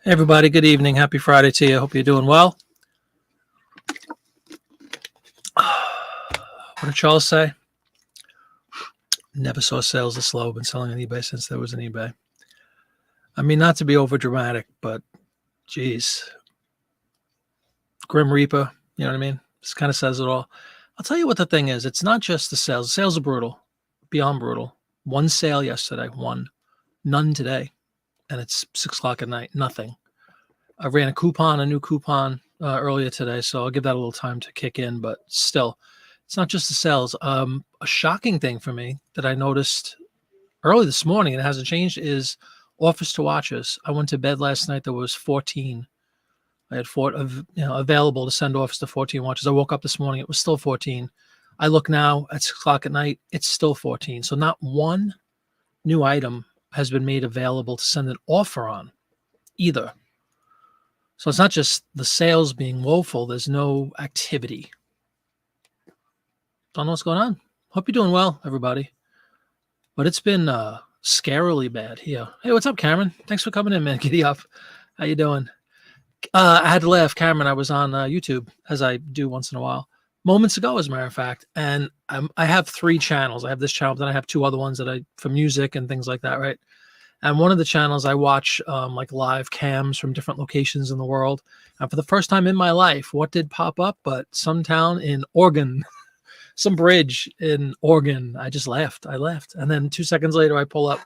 Hey everybody, good evening. Happy Friday to you. Hope you're doing well. What did Charles say? Never saw sales this low. Been selling on eBay since there was an eBay. I mean, not to be over dramatic, but geez. Grim Reaper, you know what I mean? This kind of says it all. I'll tell you what the thing is. It's not just the sales. The sales are brutal, beyond brutal. One sale yesterday, one. None today. And it's 6 o'clock at night. Nothing. I ran a new coupon earlier today, so I'll give that a little time to kick in. But still, it's not just the sales. A shocking thing for me that I noticed early this morning, and it hasn't changed, is offers to watches. I went to bed last night. There was 14. I had available to send offers to 14 watches. I woke up this morning. It was still 14. I look now at 6 o'clock at night. It's still 14. So not one new item has been made available to send an offer on either. So it's not just the sales being woeful. There's no activity. Don't know what's going on. Hope you're doing well, everybody. But it's been scarily bad here. Hey, what's up, Cameron? Thanks for coming in, man. Giddy up. How you doing? I had to laugh, Cameron. I was on YouTube, as I do once in a while, moments ago, as a matter of fact. And I have 3 channels. I have this channel, then I have 2 other ones that for music and things like that, right? And one of the channels I watch like live cams from different locations in the world. And for the first time in my life, what did pop up but some town in Oregon, some bridge in Oregon. I just laughed. I laughed. And then 2 seconds later, I pull up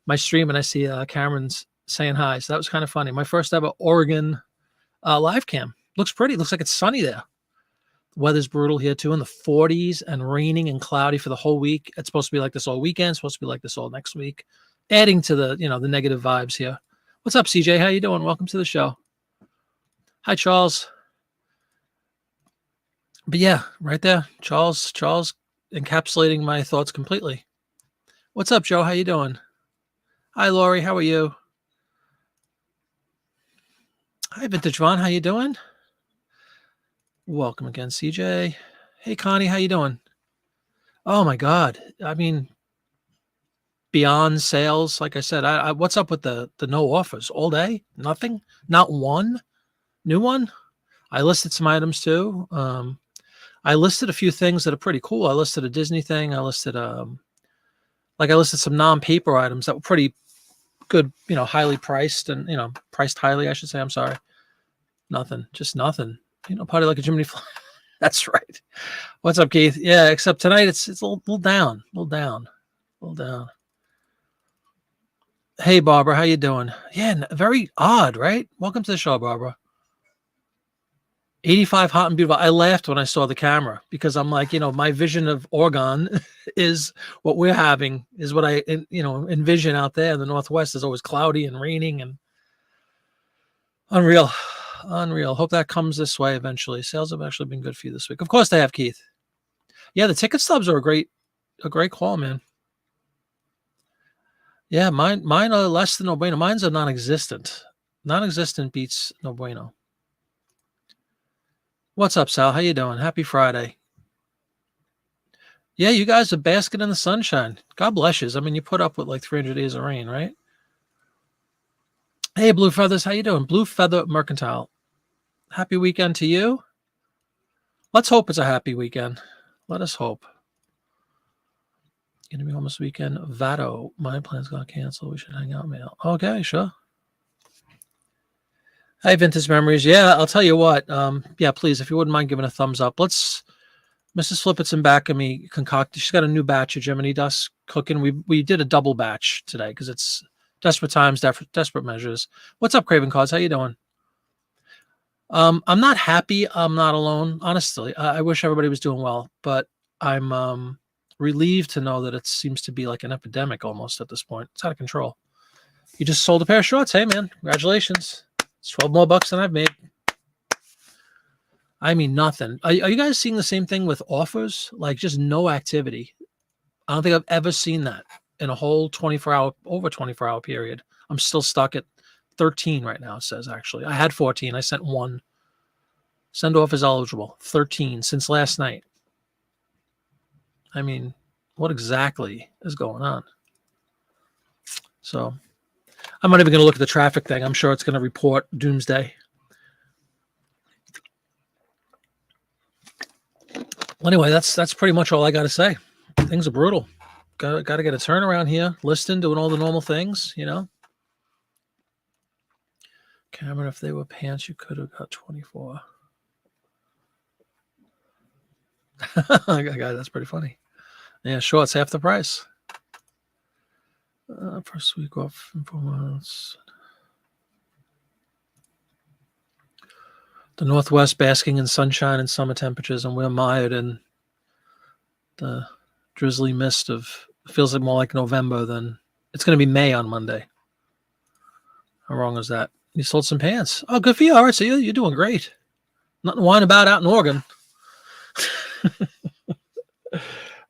my stream and I see Cameron's saying hi. So that was kind of funny. My first ever Oregon live cam. Looks pretty. Looks like it's sunny there. The weather's brutal here too, in the 40s and raining and cloudy for the whole week. It's supposed to be like this all weekend. It's supposed to be like this all next week. Adding to the, the negative vibes here. What's up, CJ? How you doing? Welcome to the show. Hi, Charles. But yeah, right there, Charles encapsulating my thoughts completely. What's up, Joe? How you doing? Hi, Lori. How are you? Hi, Vintage Ron. How you doing? Welcome again, CJ. Hey, Connie. How you doing? Oh my God. I mean, beyond sales, like I said, I what's up with the no offers all day? Nothing, not one new one. I listed some items too. I listed a few things that are pretty cool. I listed a Disney thing. I listed some non-paper items that were pretty good, highly priced and priced highly, I should say. I'm sorry. Nothing, just nothing. Party like a Jiminy fly. That's right. What's up, Keith? Yeah, except tonight it's a little down. Hey, Barbara, how you doing? Yeah, very odd, right? Welcome to the show, Barbara. 85 hot and beautiful. I laughed when I saw the camera because I'm like, my vision of Oregon is what we're having, is what I, envision out there in the Northwest is always cloudy and raining and unreal. Hope that comes this way eventually. Sales have actually been good for you this week. Of course they have, Keith. Yeah, the ticket stubs are a great call, man. Yeah, mine are less than no bueno. Mine's are non-existent. Non-existent beats no bueno. What's up, Sal? How you doing? Happy Friday. Yeah, you guys are basking in the sunshine. God bless you. I mean, you put up with like 300 days of rain, right? Hey, Blue Feathers, how you doing? Blue Feather Mercantile. Happy weekend to you. Let's hope it's a happy weekend. Let us hope. Gonna be home this weekend. Vado, my plans got canceled. We should hang out, mail. Okay, sure. Hi, Vintage Memories. Yeah, I'll tell you what. Yeah, please, if you wouldn't mind giving a thumbs up. Mrs. Flipperton back of me concocted. She's got a new batch of Jiminy dust cooking. We did a double batch today because it's desperate times, desperate measures. What's up, Craven Cards? How you doing? I'm not happy. I'm not alone. Honestly, I wish everybody was doing well, but I'm relieved to know that it seems to be like an epidemic almost at this point. It's out of control. You just sold a pair of shorts. Hey, man, congratulations. It's 12 more bucks than I've made. I mean, nothing. Are you guys seeing the same thing with offers? Like just no activity. I don't think I've ever seen that in a whole over 24-hour period. I'm still stuck at 13 right now, it says actually. I had 14. I sent 1. Send off is eligible. 13 since last night. I mean, what exactly is going on? So I'm not even going to look at the traffic thing. I'm sure it's going to report doomsday. Well, anyway, that's pretty much all I got to say. Things are brutal. Got to get a turnaround here. Listing, doing all the normal things, you know. Cameron, if they were pants, you could have got 24. God, that's pretty funny. Yeah, sure, it's half the price. First week off in 4 months. The Northwest basking in sunshine and summer temperatures, and we're mired in the drizzly mist of, it feels like more like November than, it's going to be May on Monday. How wrong is that? You sold some pants. Oh, good for you. All right, so you're doing great. Nothing to whine about out in Oregon.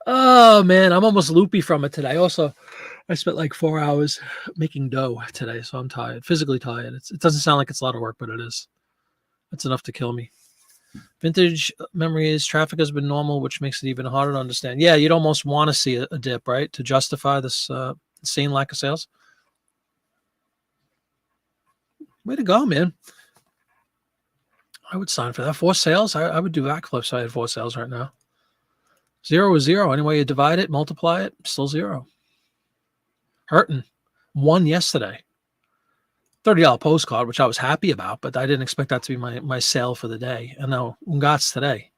Oh, man, I'm almost loopy from it today. Also, I spent like 4 hours making dough today, so I'm tired, physically tired. It doesn't sound like it's a lot of work, but it is. It's enough to kill me. Vintage memories, traffic has been normal, which makes it even harder to understand. Yeah, you'd almost want to see a dip, right, to justify this insane lack of sales. Way to go, man. I would sign for that. 4 sales, I would do backflips if I had 4 sales right now. 0 is 0. Any way you divide it, multiply it, still 0. Hurting. 1 yesterday. $30 postcard, which I was happy about, but I didn't expect that to be my sale for the day. And now Ungats today.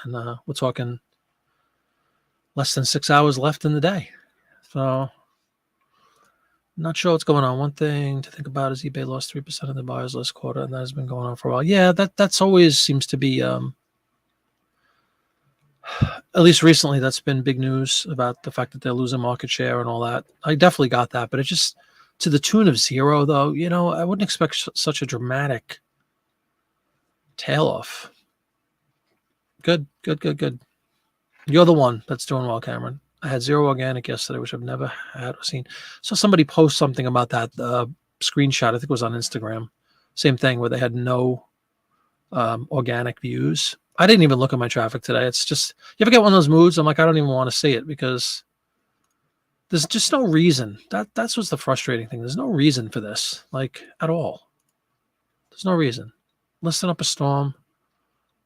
And we're talking less than 6 hours left in the day. So not sure what's going on. One thing to think about is eBay lost 3% of the buyers last quarter, and that has been going on for a while. Yeah, that's always seems to be, at least recently, that's been big news about the fact that they're losing market share and all that. I definitely got that, but it just, to the tune of 0, though, you know, I wouldn't expect such a dramatic tail off. Good. You're the one that's doing well, Cameron. I had 0 organic yesterday, which I've never had or seen. So somebody post something about that screenshot. I think it was on Instagram. Same thing where they had no organic views. I didn't even look at my traffic today. It's just, you ever get one of those moods? I'm like, I don't even want to see it because there's just no reason. That's what's the frustrating thing. There's no reason for this, like, at all. There's no reason. Listing up a storm,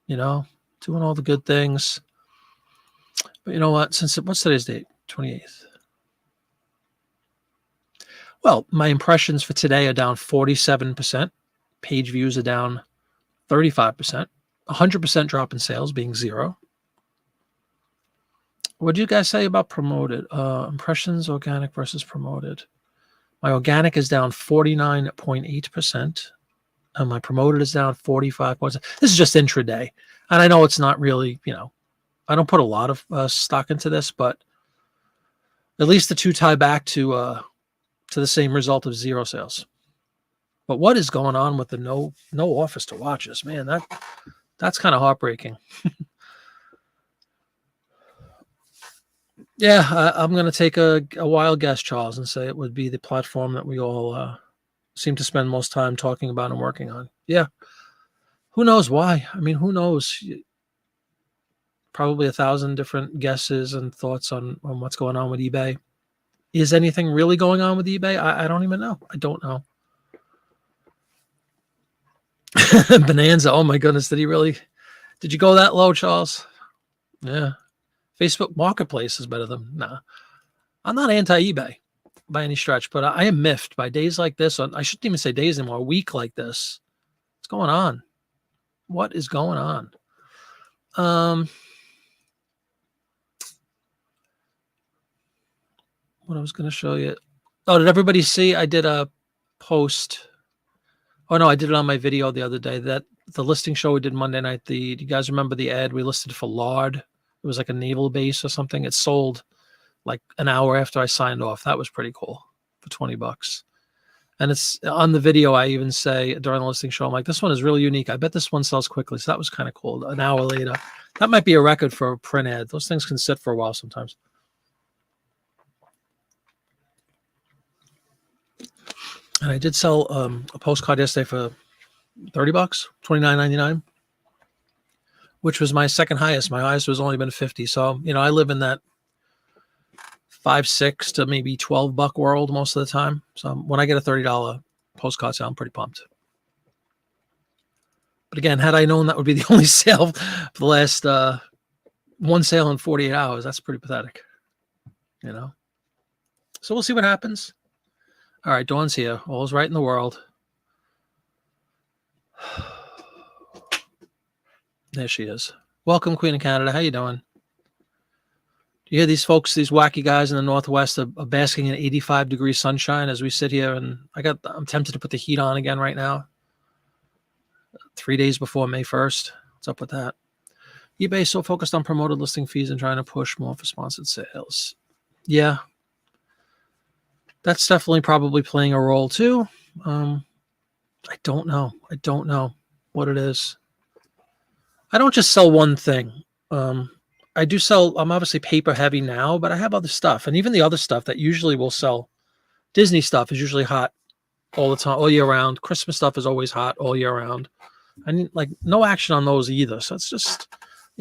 you know, doing all the good things. But you know what? What's today's date? 28th. Well, my impressions for today are down 47%. Page views are down 35%. 100% drop in sales being 0. What do you guys say about promoted? Impressions, organic versus promoted. My organic is down 49.8%. And my promoted is down 45%. This is just intraday. And I know it's not really, you know, I don't put a lot of stock into this, but at least the two tie back to the same result of 0 sales. But what is going on with the no offers to watches? Man, that's kind of heartbreaking. Yeah, I'm going to take a wild guess, Charles, and say it would be the platform that we all seem to spend most time talking about and working on. Yeah. Who knows why? I mean, who knows? Probably 1,000 different guesses and thoughts on what's going on with eBay. Is anything really going on with eBay? I don't even know. I don't know. Bonanza. Oh my goodness. Did you go that low, Charles? Yeah. Facebook Marketplace is better than, nah. I'm not anti-eBay by any stretch, but I am miffed by days like this. I shouldn't even say days anymore. A week like this. What's going on? What is going on? What I was going to show you. Oh, did everybody see? I did a post. Oh no, I did it on my video the other day. That the listing show we did Monday night. Do you guys remember the ad we listed for Lard? It was like a naval base or something. It sold like an hour after I signed off. That was pretty cool for $20. And it's on the video. I even say during the listing show, I'm like, this one is really unique. I bet this one sells quickly. So that was kind of cool. An hour later, that might be a record for a print ad. Those things can sit for a while sometimes. And I did sell a postcard yesterday for $30, $29.99, which was my second highest. My highest was only been 50. So, you know, I live in that 5, 6 to maybe $12 world most of the time. So when I get a $30 postcard sale, I'm pretty pumped. But again, had I known that would be the only sale for the last one sale in 48 hours, that's pretty pathetic, you know? So we'll see what happens. All right, Dawn's here. All's right in the world. There she is. Welcome, Queen of Canada. How you doing? Do you hear these folks, these wacky guys in the Northwest are basking in 85-degree sunshine as we sit here? And I'm tempted to put the heat on again right now. 3 days before May 1st. What's up with that? eBay is so focused on promoted listing fees and trying to push more for sponsored sales. Yeah. That's definitely probably playing a role too. I don't know. I don't know what it is. I don't just sell one thing. I do sell, I'm obviously paper heavy now, but I have other stuff. And even the other stuff that usually will sell, Disney stuff is usually hot all the time, all year round. Christmas stuff is always hot all year round. I need like no action on those either. So it's just,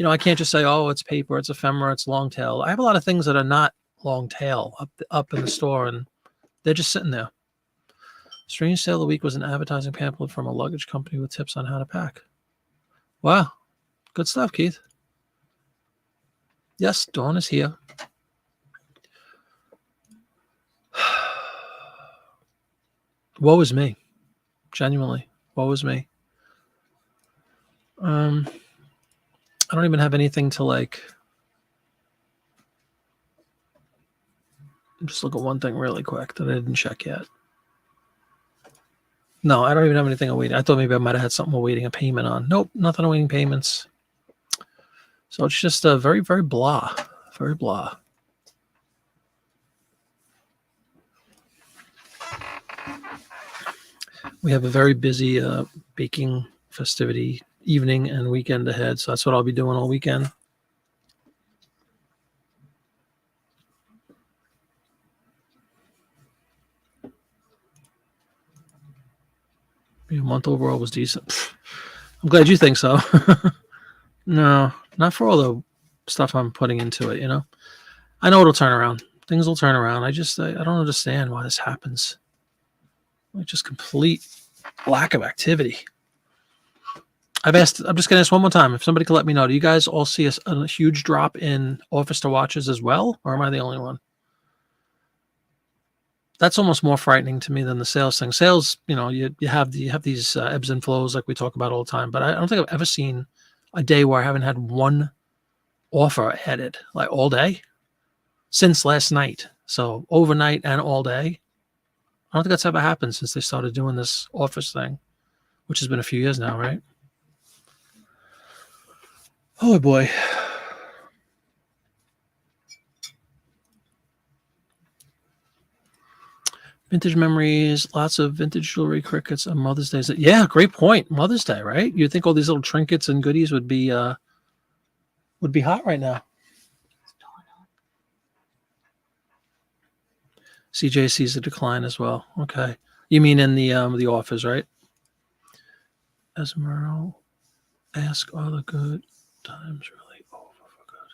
I can't just say, oh, it's paper, it's ephemera, it's long tail. I have a lot of things that are not long tail up in the store, and they're just sitting there. Strange sale of the week was an advertising pamphlet from a luggage company with tips on how to pack. Wow. Good stuff, Keith. Yes, Dawn is here. Woe is me. Genuinely. Woe is me. I don't even have anything to like. Just look at one thing really quick that I didn't check yet. No, I don't even have anything awaiting. I thought maybe I might have had something awaiting a payment on. Nope, nothing awaiting payments. So it's just a very, very blah. Very blah. We have a very busy baking festivity evening and weekend ahead. So that's what I'll be doing all weekend. A month overall was decent. I'm glad you think so. No, not for all the stuff I'm putting into it, I know it'll turn around. Things will turn around. I don't understand why this happens. Like just complete lack of activity. I'm just going to ask one more time. If somebody could let me know, do you guys all see a huge drop in offers to watches as well? Or am I the only one? That's almost more frightening to me than the sales thing. Sales, you have these ebbs and flows like we talk about all the time. But I don't think I've ever seen a day where I haven't had one offer added, like all day, since last night. So overnight and all day. I don't think that's ever happened since they started doing this office thing, which has been a few years now, right? Oh boy. Vintage memories, lots of vintage jewelry, crickets on Mother's Day. Yeah, great point. Mother's Day, right? You'd think all these little trinkets and goodies would be hot right now. CJ sees a decline as well. Okay. You mean in the offers, right? Esmeralda, ask, are the good times really over for good?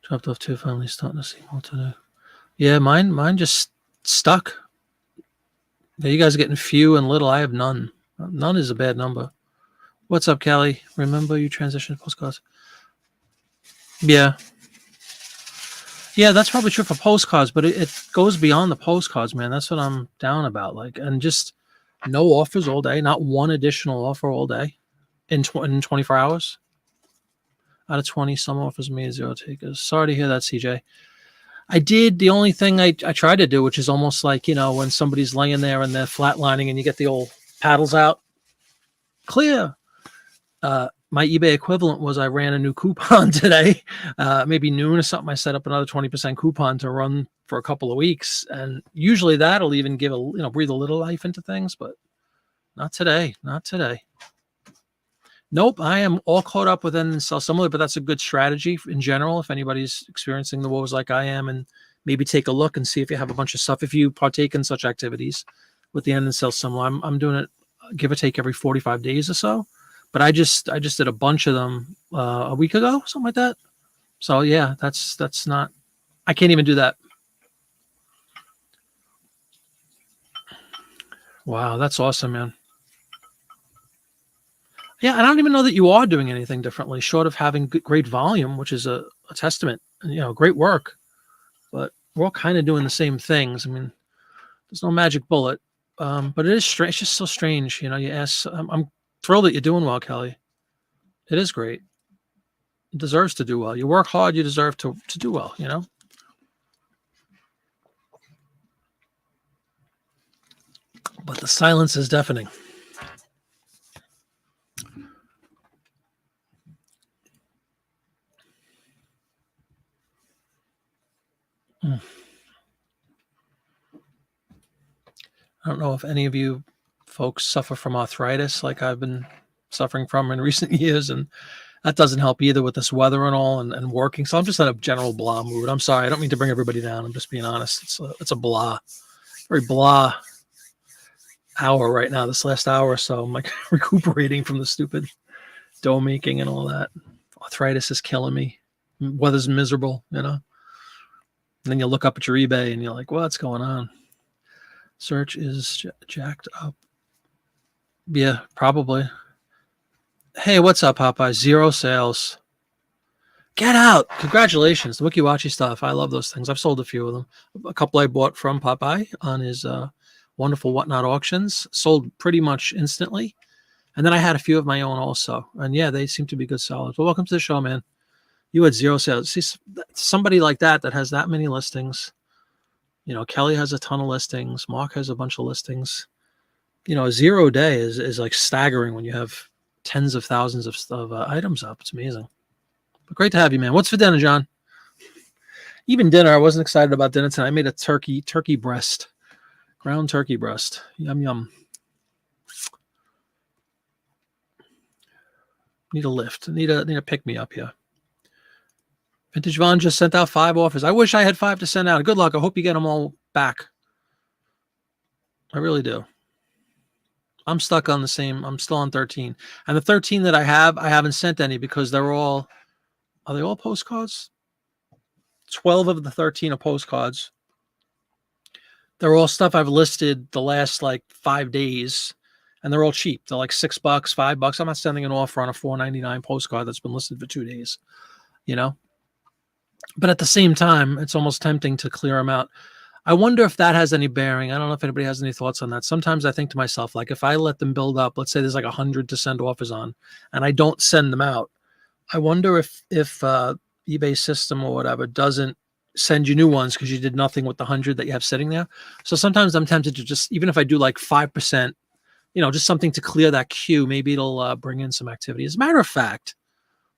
Dropped off 2 finally starting to see more to do. Yeah, mine just stuck. Yeah, you guys are getting few and little. I have none. None is a bad number. What's up, Kelly? Remember you transitioned postcards? Yeah. Yeah, that's probably true for postcards, but it goes beyond the postcards, man. That's what I'm down about. And just no offers all day, not one additional offer all day in 24 hours. Out of 20, some offers made, 0 takers. Sorry to hear that, CJ. I did the only thing I tried to do, which is almost like, when somebody's laying there and they're flatlining and you get the old paddles out. Clear. My eBay equivalent was I ran a new coupon today, maybe noon or something. I set up another 20% coupon to run for a couple of weeks. And usually that'll even give breathe a little life into things, but not today. Not today. Nope, I am all caught up with and sell similar, but that's a good strategy in general. If anybody's experiencing the woes like I am, and maybe take a look and see if you have a bunch of stuff. If you partake in such activities with the end and sell similar, I'm doing it give or take every 45 days or so. But I just did a bunch of them a week ago, something like that. So yeah, that's not. I can't even do that. Wow, that's awesome, man. Yeah, and I don't even know that you are doing anything differently, short of having great volume, which is a testament. Great work. But we're all kind of doing the same things. I mean, there's no magic bullet, but it is strange. It's just so strange. You ask. I'm thrilled that you're doing well, Kelly. It is great. It deserves to do well. You work hard. You deserve to do well. But the silence is deafening. I don't know if any of you folks suffer from arthritis like I've been suffering from in recent years, and that doesn't help either with this weather and all and working. So I'm just in a general blah mood. I'm sorry. I don't mean to bring everybody down. I'm just being honest. It's a blah, very blah hour right now, this last hour or so. I'm like recuperating from the stupid dough making and all that. Arthritis is killing me. Weather's miserable, And then you look up at your eBay and you're like, what's going on? Search is jacked up. Yeah, probably. Hey, what's up, Popeye? 0 sales. Get out. Congratulations. The Wikiwachi stuff. I love those things. I've sold a few of them. A couple I bought from Popeye on his wonderful Whatnot auctions. Sold pretty much instantly. And then I had a few of my own also. And yeah, they seem to be good sellers. Well, welcome to the show, man. You had 0 sales. See, somebody like that has that many listings. Kelly has a ton of listings. Mark has a bunch of listings. 0 day is like staggering when you have tens of thousands of items up. It's amazing. But great to have you, man. What's for dinner, John? Even dinner, I wasn't excited about dinner tonight. I made a turkey breast, ground turkey breast. Yum, yum. Need a lift. Need a pick me up here. Vintage Vaughn just sent out 5 offers. I wish I had 5 to send out. Good luck. I hope you get them all back. I really do. I'm stuck on the same. I'm still on 13. And the 13 that I haven't sent any because are they all postcards? 12 of the 13 are postcards. They're all stuff I've listed the last like 5 days, and they're all cheap. They're like $6, $5. I'm not sending an offer on a $4.99 postcard that's been listed for 2 days, But at the same time, it's almost tempting to clear them out. I wonder if that has any bearing. I don't know if anybody has any thoughts on that. Sometimes I think to myself, like if I let them build up, let's say there's like 100 to send offers on, and I don't send them out, I wonder if eBay system or whatever doesn't send you new ones because you did nothing with the 100 that you have sitting there. So sometimes I'm tempted to just, even if I do like 5%, just something to clear that queue, maybe it'll bring in some activity. As a matter of fact,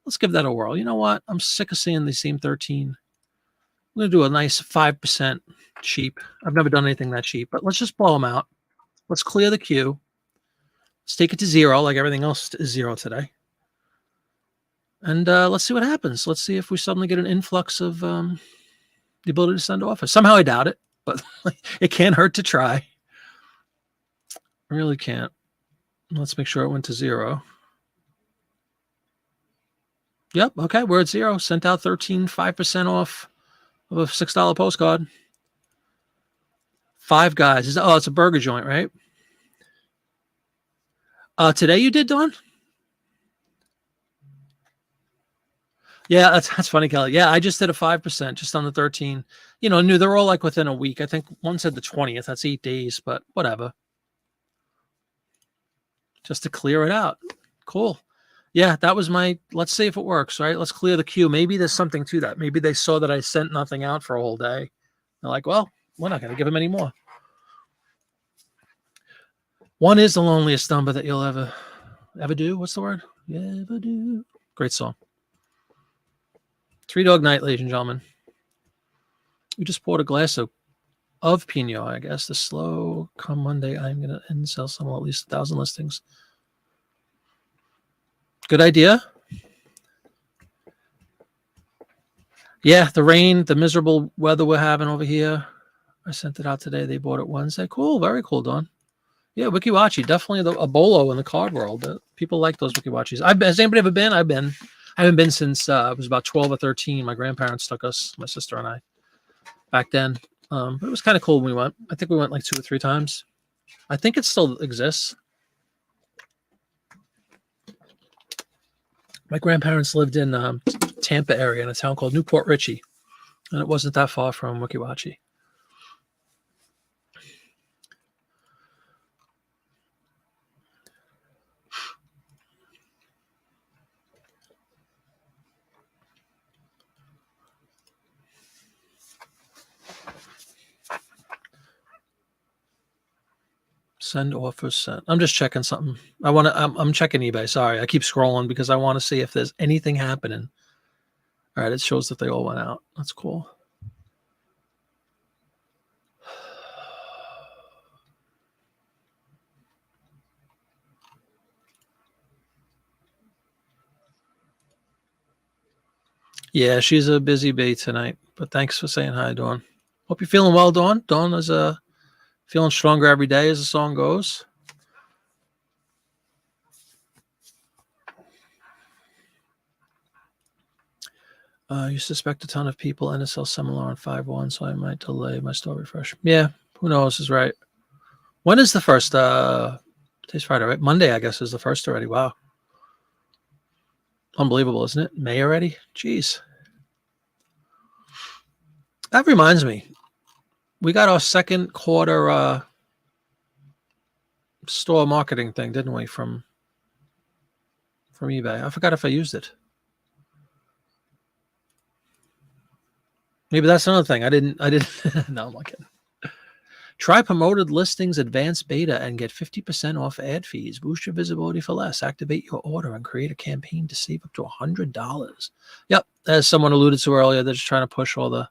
let's give that a whirl. You know what? I'm sick of seeing the same 13. I'm going to do a nice 5% cheap. I've never done anything that cheap, but let's just blow them out. Let's clear the queue. Let's take it to 0, like everything else is 0 today. And let's see what happens. Let's see if we suddenly get an influx of the ability to send offers. Somehow I doubt it, but it can't hurt to try. I really can't. Let's make sure it went to 0. Yep. Okay. We're at 0. Sent out 13, 5% off of a $6 postcard. 5 Guys. It's a burger joint, right? Today you did, Dawn? Yeah, that's funny, Kelly. Yeah, I just did a 5% just on the 13. New they're all like within a week. I think one said the 20th. That's 8 days, but whatever. Just to clear it out. Cool. Yeah, that was let's see if it works, right? Let's clear the queue. Maybe there's something to that. Maybe they saw that I sent nothing out for a whole day. They're like, well, we're not going to give them any more. 1 is the loneliest number that you'll ever do. What's the word? Ever do. Great song. 3 Dog Night, ladies and gentlemen. We just poured a glass of Pinot, I guess. The slow come Monday. I'm going to end sell some, at least 1,000 listings. Good idea. Yeah, the rain, the miserable weather we're having over here. I sent it out today. They bought it Wednesday. Cool. Very cool, Dawn. Yeah, Wikiwachi, definitely a bolo in the card world. People like those Wikiwachis. Has anybody ever been? I've been. I haven't been since I was about 12 or 13. My grandparents took us, my sister and I, back then. But it was kind of cool when we went. I think we went like 2 or 3 times. I think it still exists. My grandparents lived in Tampa area in a town called Newport Richey, and it wasn't that far from Wikiwachi. Send offers sent. I'm just checking something. I'm checking eBay. Sorry, I keep scrolling because I want to see if there's anything happening. All right, it shows that they all went out. That's cool. Yeah, she's a busy bee tonight, but thanks for saying hi, Dawn. Hope you're feeling well, Dawn. Dawn is feeling stronger every day as the song goes. You suspect a ton of people NSL similar on 5-1, so I might delay my store refresh. Yeah, who knows is right. When is the first? Today's Friday, right? Monday, I guess, is the first already. Wow. Unbelievable, isn't it? May already? Jeez. That reminds me. We got our second quarter store marketing thing, didn't we, from eBay? I forgot if I used it. Maybe that's another thing. I didn't. No, I'm not kidding. Try promoted listings advanced beta and get 50% off ad fees. Boost your visibility for less. Activate your order and create a campaign to save up to $100. Yep, as someone alluded to earlier, they're just trying to push all the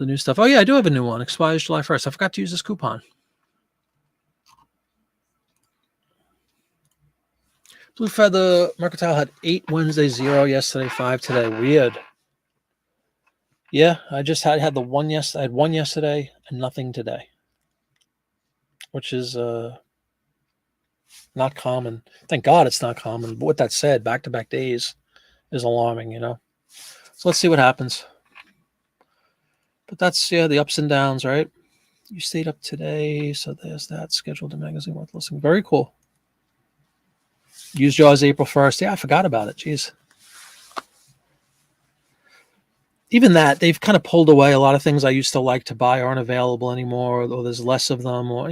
new stuff. Oh yeah, I do have a new one. Expires July 1st. I forgot to use this coupon. Blue Feather Mercantile had 8 Wednesday, 0 yesterday, 5 today. Weird. Yeah, I just had the one I had one yesterday and nothing today, which is not common. Thank God it's not common. But with that said, back-to-back days is alarming, So let's see what happens. But that's, the ups and downs, right? You stayed up today, so there's that. Scheduled a magazine worth listening. Very cool. Used yours April 1st. Yeah, I forgot about it. Jeez. Even that, they've kind of pulled away. A lot of things I used to like to buy aren't available anymore, or there's less of them, or,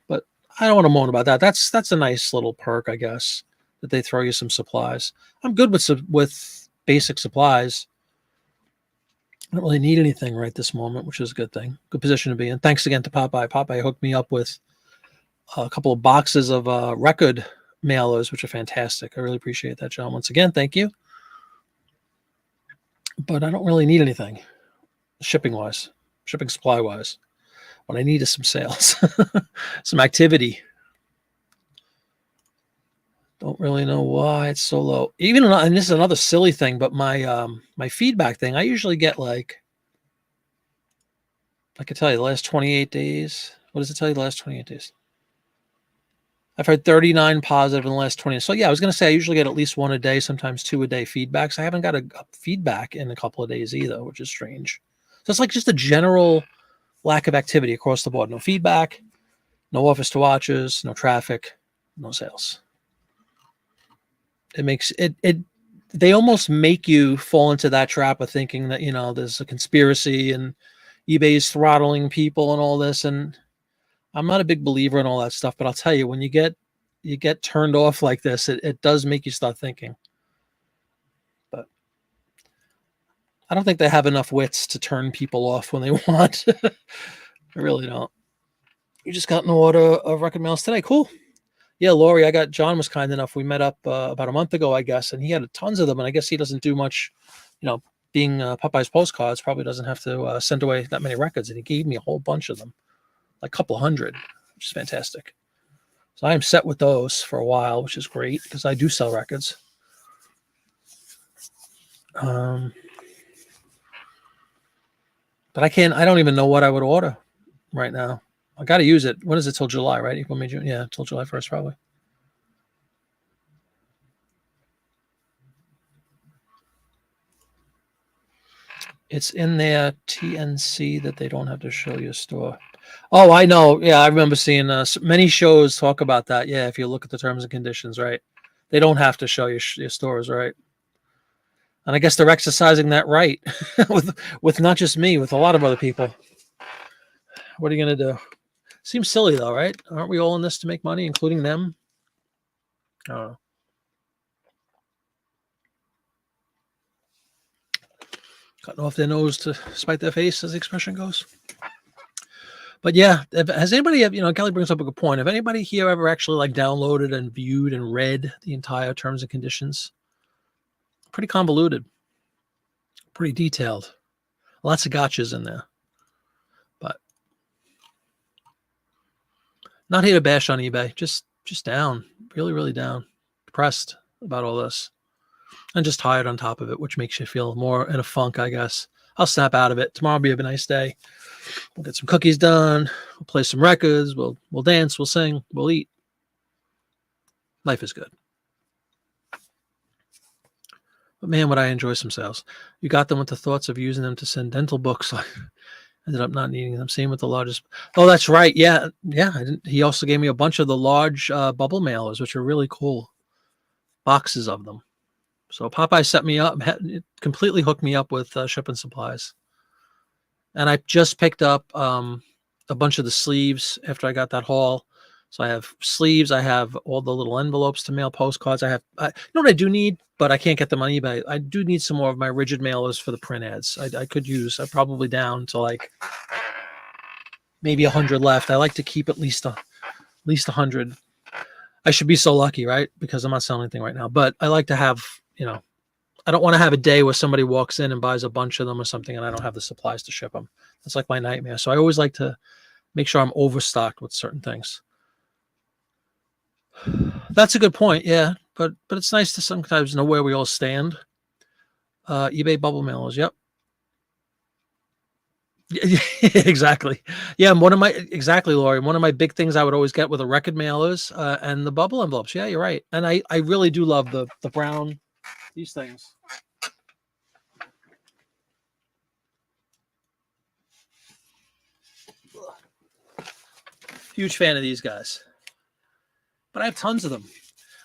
but I don't want to moan about that. That's a nice little perk, I guess, that they throw you some supplies. I'm good with basic supplies. I don't really need anything right this moment, which is a good thing. Good position to be in. Thanks again to Popeye. Popeye hooked me up with a couple of boxes of record mailers, which are fantastic. I really appreciate that, John. Once again, thank you. But I don't really need anything shipping supply wise. What I need is some sales, some activity. Don't really know why it's so low. Even, and this is another silly thing, but my feedback thing, I usually get like, I could tell you the last 28 days. What does it tell you the last 28 days? I've had 39 positive in the last 20. So yeah, I was going to say I usually get at least 1 a day, sometimes 2 a day feedbacks. I haven't got a feedback in a couple of days either, which is strange. So it's like just a general lack of activity across the board. No feedback, no offers to watches, no traffic, no sales. It makes it they almost make you fall into that trap of thinking that, there's a conspiracy and eBay's throttling people and all this. And I'm not a big believer in all that stuff, but I'll tell you, when you get turned off like this, it does make you start thinking. But I don't think they have enough wits to turn people off when they want. I really don't. You just got an order of record mails today. Cool. Yeah, Lori, John was kind enough. We met up about a month ago, I guess, and he had tons of them. And I guess he doesn't do much, being Popeye's postcards, probably doesn't have to send away that many records. And he gave me a whole bunch of them, like a couple hundred, which is fantastic. So I am set with those for a while, which is great because I do sell records. But I don't even know what I would order right now. I got to use it. When is it till July, right? April, May, June. Yeah, till July 1st, probably. It's in their TNC that they don't have to show your store. Oh, I know. Yeah, I remember seeing many shows talk about that. Yeah, if you look at the terms and conditions, right? They don't have to show your stores, right? And I guess they're exercising that right with not just me, with a lot of other people. What are you going to do? Seems silly though, right? Aren't we all in this to make money, including them? I don't know. Cutting off their nose to spite their face, as the expression goes. But yeah, has anybody, Kelly brings up a good point. Have anybody here ever actually like downloaded and viewed and read the entire terms and conditions? Pretty convoluted, pretty detailed, lots of gotchas in there. But not here to bash on eBay, just down, really, really down, depressed about all this, and just tired on top of it, which makes you feel more in a funk, I guess. I'll snap out of it. Tomorrow will be a nice day. We'll get some cookies done. We'll play some records. We'll dance. We'll sing. We'll eat. Life is good. But man, would I enjoy some sales. You got them with the thoughts of using them to send dental books. I ended up not needing them. Same with the largest. Oh, that's right. Yeah. Yeah. He also gave me a bunch of the large bubble mailers, which are really cool. Boxes of them. So Popeye set me up, completely hooked me up with shipping supplies. And I just picked up a bunch of the sleeves after I got that haul. So I have sleeves. I have all the little envelopes to mail postcards. You know what I do need, but I can't get them on eBay. I do need some more of my rigid mailers for the print ads. I could use. I'm probably down to like maybe 100 left. I like to keep at least 100. I should be so lucky, right? Because I'm not selling anything right now. But I like to have, I don't want to have a day where somebody walks in and buys a bunch of them or something and I don't have the supplies to ship them. That's like my nightmare. So I always like to make sure I'm overstocked with certain things. That's a good point. Yeah. But it's nice to sometimes know where we all stand. eBay bubble mailers. Yep. Exactly. Yeah. Exactly, Lori. One of my big things I would always get with the record mailers and the bubble envelopes. Yeah, you're right. And I really do love the brown, these things. Huge fan of these guys. But I have tons of them.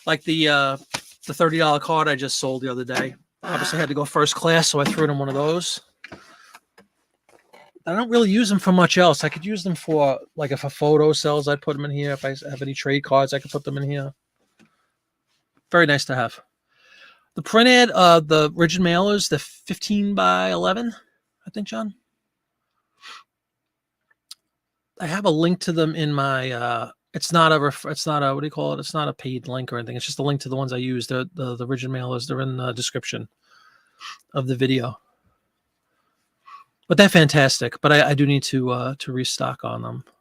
Like the $30 card I just sold the other day. Obviously I had to go first class, so I threw it in one of those. I don't really use them for much else. I could use them for, like, if a photo sells, I'd put them in here. If I have any trade cards, I could put them in here. Very nice to have. The print ad, the rigid mailers, the 15 by 11, I think, John. I have a link to them in my, it's not a, what do you call it? It's not a paid link or anything. It's just a link to the ones I use. The rigid mailers, they're in the description of the video. But they're fantastic. But I do need to restock on them. I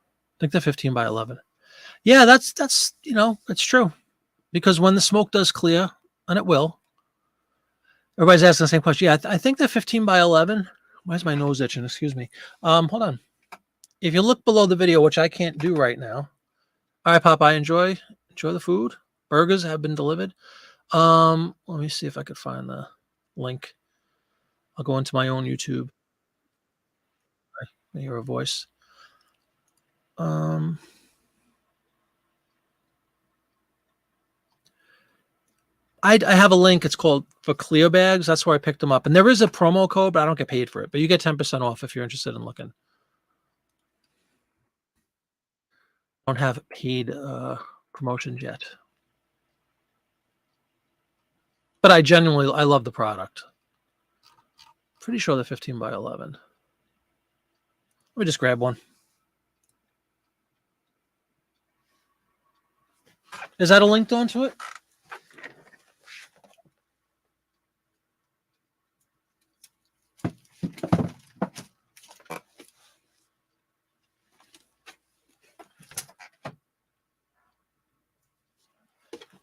think they're 15 by 11. Yeah, that's it's true. Because when the smoke does clear, and it will, everybody's asking the same question. Yeah, I think they're 15 by 11. Why is my nose itching? Excuse me. Hold on. If you look below the video, which I can't do right now. All right, Popeye, enjoy the food. Burgers have been delivered. Let me see if I could find the link. I'll go into my own YouTube. I hear a voice. I have a link. It's called for clear bags. That's where I picked them up. And there is a promo code, but I don't get paid for it. But you get 10% off if you're interested in looking. I don't have paid promotions yet. But I love the product. Pretty sure they're 15 by 11. Let me just grab one. Is that a link onto it?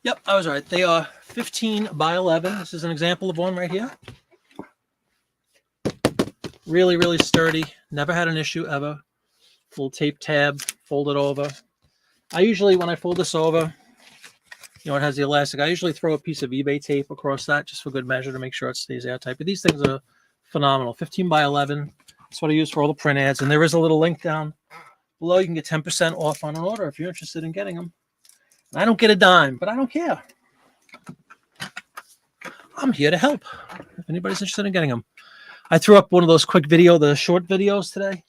Yep, I was right. They are 15 by 11. This is an example of one right here. Really, really sturdy. Never had an issue ever. Full tape tab fold it over. I usually, when I fold this over, it has the elastic. I usually throw a piece of eBay tape across that just for good measure to make sure it stays airtight. But these things are phenomenal. 15 by 11. That's what I use for all the print ads. And there is a little link down below. You can get 10% off on an order if you're interested in getting them. And I don't get a dime, but I don't care. I'm here to help if anybody's interested in getting them. I threw up one of those quick the short videos today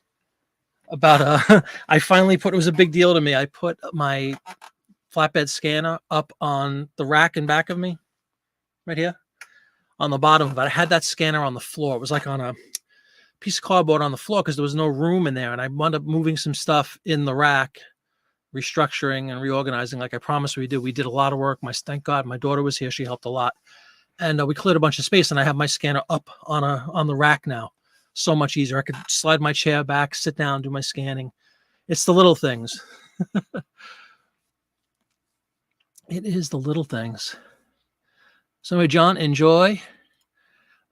about, I finally it was a big deal to me. I put my flatbed scanner up on the rack in back of me, right here, on the bottom. But I had that scanner on the floor. It was like on a piece of cardboard on the floor because there was no room in there. And I wound up moving some stuff in the rack, restructuring and reorganizing like I promised we did. We did a lot of work. Thank God my daughter was here. She helped a lot. And we cleared a bunch of space, and I have my scanner up on the rack now. So much easier. I could slide my chair back, sit down, do my scanning. It's the little things. It is the little things. So anyway, John, enjoy.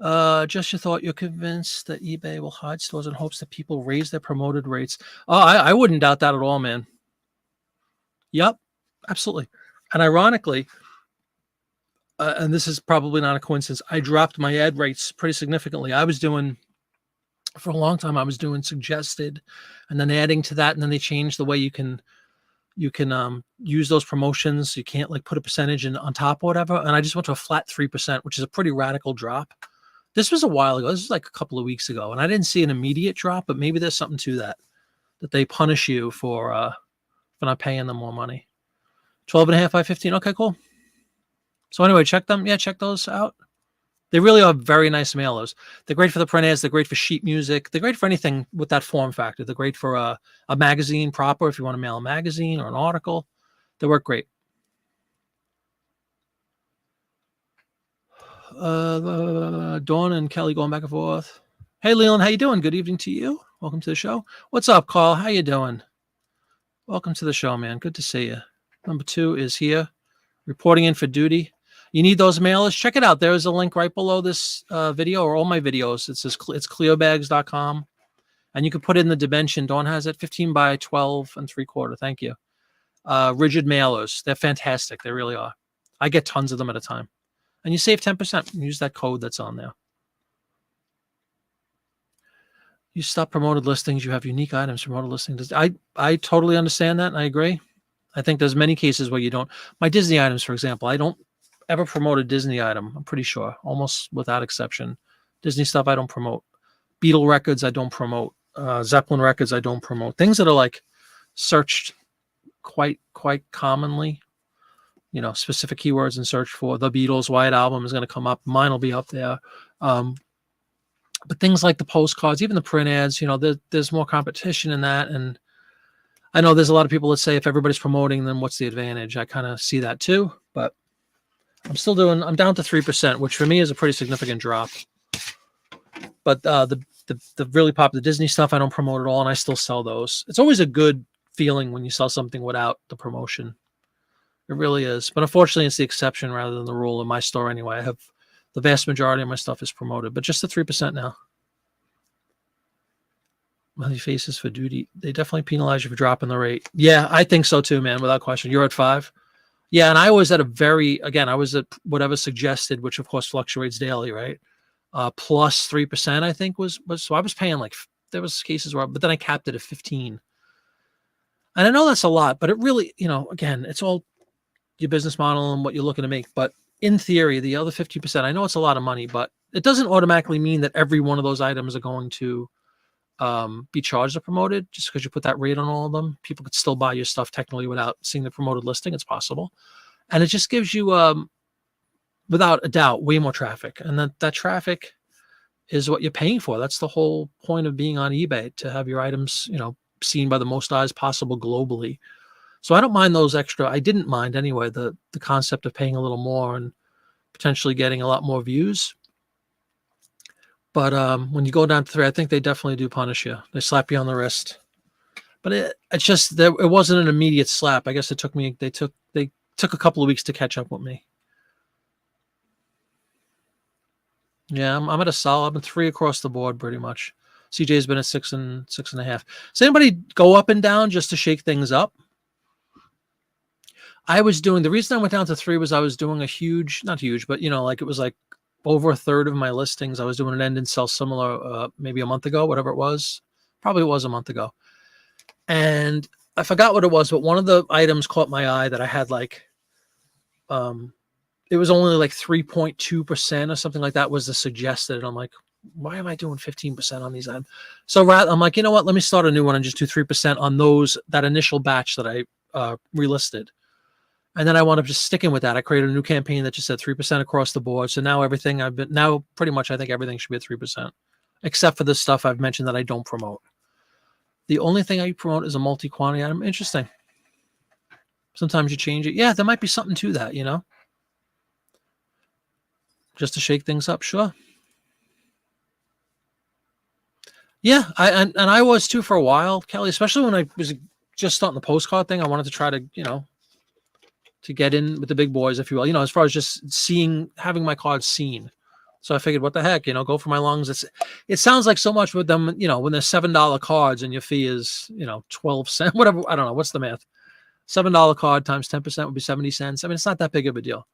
Just your thought, you're convinced that eBay will hide stores in hopes that people raise their promoted rates. Oh, I wouldn't doubt that at all, man. Yep, absolutely. And ironically, and this is probably not a coincidence, I dropped my ad rates pretty significantly. For a long time, I was doing suggested and then adding to that. And then they changed the way you can use those promotions. You can't like put a percentage on top or whatever. And I just went to a flat 3%, which is a pretty radical drop. This was a while ago. This was like a couple of weeks ago. And I didn't see an immediate drop, but maybe there's something to that they punish you for not paying them more money. 12.5 by 15. Okay, cool. So anyway, check them. Yeah, check those out. They really are very nice mailers. They're great for the print ads. They're great for sheet music. They're great for anything with that form factor. They're great for a magazine proper if you want to mail a magazine or an article. They work great. Dawn and Kelly going back and forth. Hey, Leland, how you doing? Good evening to you. Welcome to the show. What's up, Carl? How you doing? Welcome to the show, man. Good to see you. Number 2 is here, reporting in for duty. You need those mailers? Check it out. There is a link right below this video or all my videos. It says it's cleobags.com. And you can put in the dimension. Dawn has it 15 by 12 and 3/4. Thank you. Rigid mailers. They're fantastic. They really are. I get tons of them at a time. And you save 10%. Use that code that's on there. You stop promoted listings. You have unique items. Promoted listings. I totally understand that, and I agree. I think there's many cases where you don't. My Disney items, for example, I don't ever promote a Disney item. I'm pretty sure, almost without exception. Disney stuff I don't promote. Beatle records I don't promote. Zeppelin records I don't promote. Things that are like searched quite commonly. Specific keywords and search for the Beatles White Album is going to come up. Mine will be up there. But things like the postcards, even the print ads, there's more competition in that. And I know there's a lot of people that say if everybody's promoting, then what's the advantage? I kind of see that too, but I'm down to 3%, which for me is a pretty significant drop. But the really popular Disney stuff, I don't promote at all, and I still sell those. It's always a good feeling when you sell something without the promotion. It really is. But unfortunately, it's the exception rather than the rule in my store anyway. I have the vast majority of my stuff is promoted, but just the 3% now. Monthly faces for duty. They definitely penalize you for dropping the rate. Yeah, I think so too, man, without question. You're at 5. Yeah, and I was at I was at whatever suggested, which of course fluctuates daily, right? Plus 3%, I think was so I was paying there was cases where, but then I capped it at 15. And I know that's a lot, but it really, again, it's all your business model and what you're looking to make. But in theory, the other 50%, I know it's a lot of money, but it doesn't automatically mean that every one of those items are going to be charged or promoted just because you put that rate on all of them. People could still buy your stuff technically without seeing the promoted listing. It's possible. And it just gives you, without a doubt, way more traffic. And that traffic is what you're paying for. That's the whole point of being on eBay, to have your items, seen by the most eyes possible globally. So I don't mind those extra. I didn't mind anyway, the concept of paying a little more and potentially getting a lot more views. But when you go down to 3, I think they definitely do punish you. They slap you on the wrist. But it's just that it wasn't an immediate slap. I guess they took a couple of weeks to catch up with me. Yeah, I'm at a solid. I'm at 3 across the board pretty much. CJ's been at 6.5. Does anybody go up and down just to shake things up? I was doing, the reason I went down to 3 was I was doing a huge, not huge, but like it was like over a third of my listings. I was doing an end and sell similar, maybe a month ago, whatever it was. Probably it was a month ago. And I forgot what it was, but one of the items caught my eye that I had like, it was only like 3.2% or something like that was the suggested. And I'm like, why am I doing 15% on these items? So I'm like, you know what? Let me start a new one and just do 3% on that initial batch that I relisted. And then I wound up just sticking with that. I created a new campaign that just said 3% across the board. So now pretty much I think everything should be at 3%, except for the stuff I've mentioned that I don't promote. The only thing I promote is a multi-quantity item. Interesting. Sometimes you change it. Yeah, there might be something to that, just to shake things up. Sure. Yeah, I was too for a while, Kelly, especially when I was just starting the postcard thing. I wanted to try to, to get in with the big boys, if you will, as far as just having my cards seen. So I figured, what the heck, go for my lungs. It sounds like so much with them, when they're $7 cards and your fee is, 12 cents, whatever. I don't know. What's the math? $7 card times 10% would be 70 cents. I mean, it's not that big of a deal.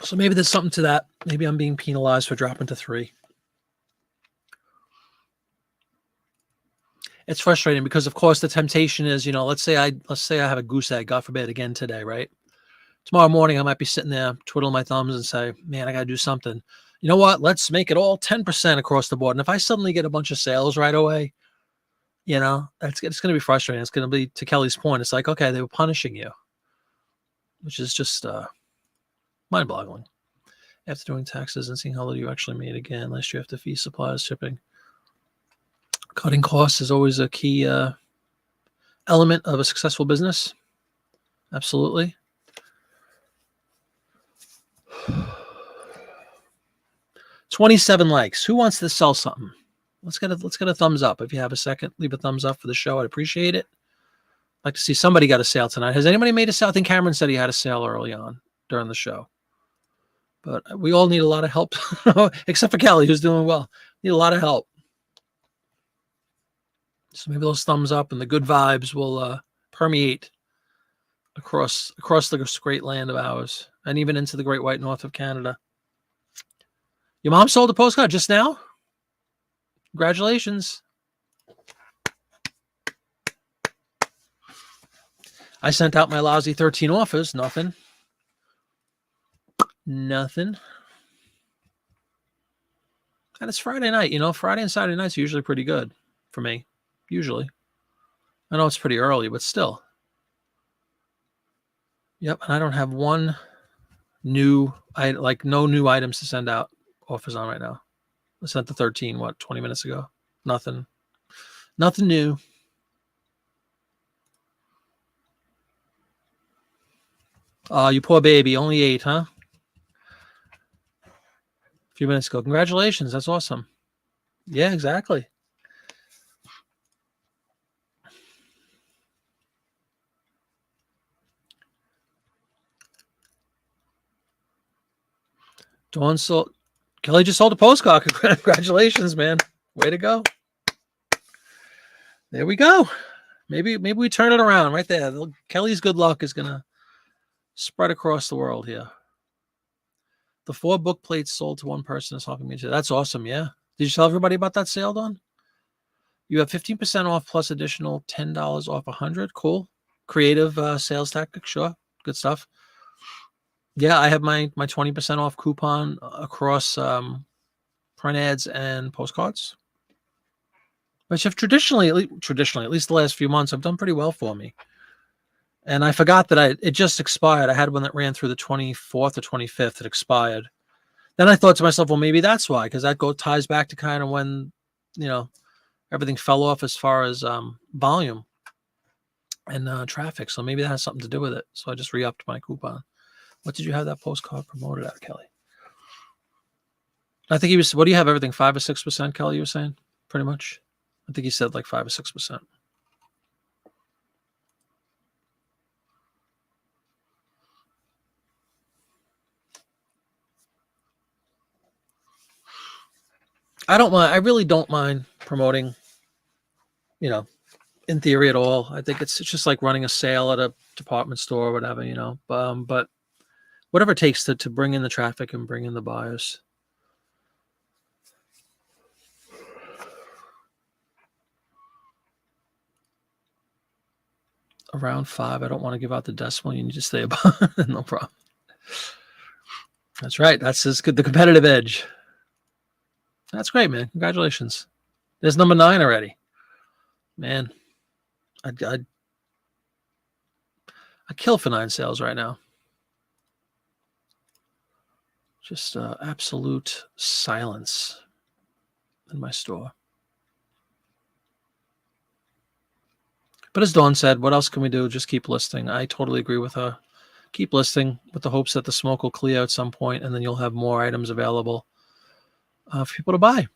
So maybe there's something to that. Maybe I'm being penalized for dropping to 3. It's frustrating because, of course, the temptation is, let's say I have a goose egg, God forbid, again today, right? Tomorrow morning, I might be sitting there twiddling my thumbs and say, man, I got to do something. You know what? Let's make it all 10% across the board. And if I suddenly get a bunch of sales right away, it's going to be frustrating. It's going to be, to Kelly's point, it's like, okay, they were punishing you, which is just mind-boggling. After doing taxes and seeing how little you actually made again, last year after fees, supplies, shipping. Cutting costs is always a key element of a successful business. Absolutely. $27 likes. Who wants to sell something? Let's get a thumbs up. If you have a second, leave a thumbs up for the show. I'd appreciate it. I'd like to see somebody got a sale tonight. Has anybody made a sale? I think Cameron said he had a sale early on during the show. But we all need a lot of help, except for Kelly, who's doing well. Need a lot of help. So maybe those thumbs up and the good vibes will permeate across the great land of ours, and even into the great white north of Canada. Your mom sold a postcard just now? Congratulations. I sent out my lousy 13 offers. Nothing. And it's Friday night. Friday and Saturday nights are usually pretty good for me. Usually. I know it's pretty early, but still. Yep. And I don't have no new items to send out offers on right now. I sent the 13, 20 minutes ago? Nothing new. You poor baby. Only 8, huh? A few minutes ago. Congratulations. That's awesome. Yeah, exactly. Kelly just sold a postcard. Congratulations, man. Way to go. There we go. Maybe we turn it around right there. Kelly's good luck is going to spread across the world here. The 4 book plates sold to one person is helping me too. That's awesome. Yeah. Did you tell everybody about that sale, Don? You have 15% off plus additional $10 off 100. Cool. Creative sales tactic. Sure. Good stuff. Yeah, I have my 20% off coupon across print ads and postcards, which have traditionally, at least the last few months, have done pretty well for me. And I forgot that it just expired. I had one that ran through the 24th or 25th. It expired. Then I thought to myself, well, maybe that's why, because that ties back to kind of when, everything fell off as far as volume and traffic. So maybe that has something to do with it. So I just re-upped my coupon. What did you have that postcard promoted at, Kelly? I think he was, what do you have, everything 5 or 6%, Kelly, you were saying? Pretty much. I think he said like 5 or 6%. I don't mind. I really don't mind promoting, you know, in theory at all. I think it's just like running a sale at a department store or whatever, you know. But whatever it takes to bring in the traffic and bring in the buyers. Around 5. I don't want to give out the decimal. You need to stay above. No problem. That's right. That's just good. The competitive edge. That's great, man. Congratulations. There's number 9 already. Man, I'd kill for 9 sales right now. Just absolute silence in my store. But as Dawn said, what else can we do? Just keep listing. I totally agree with her. Keep listing with the hopes that the smoke will clear at some point, and then you'll have more items available for people to buy.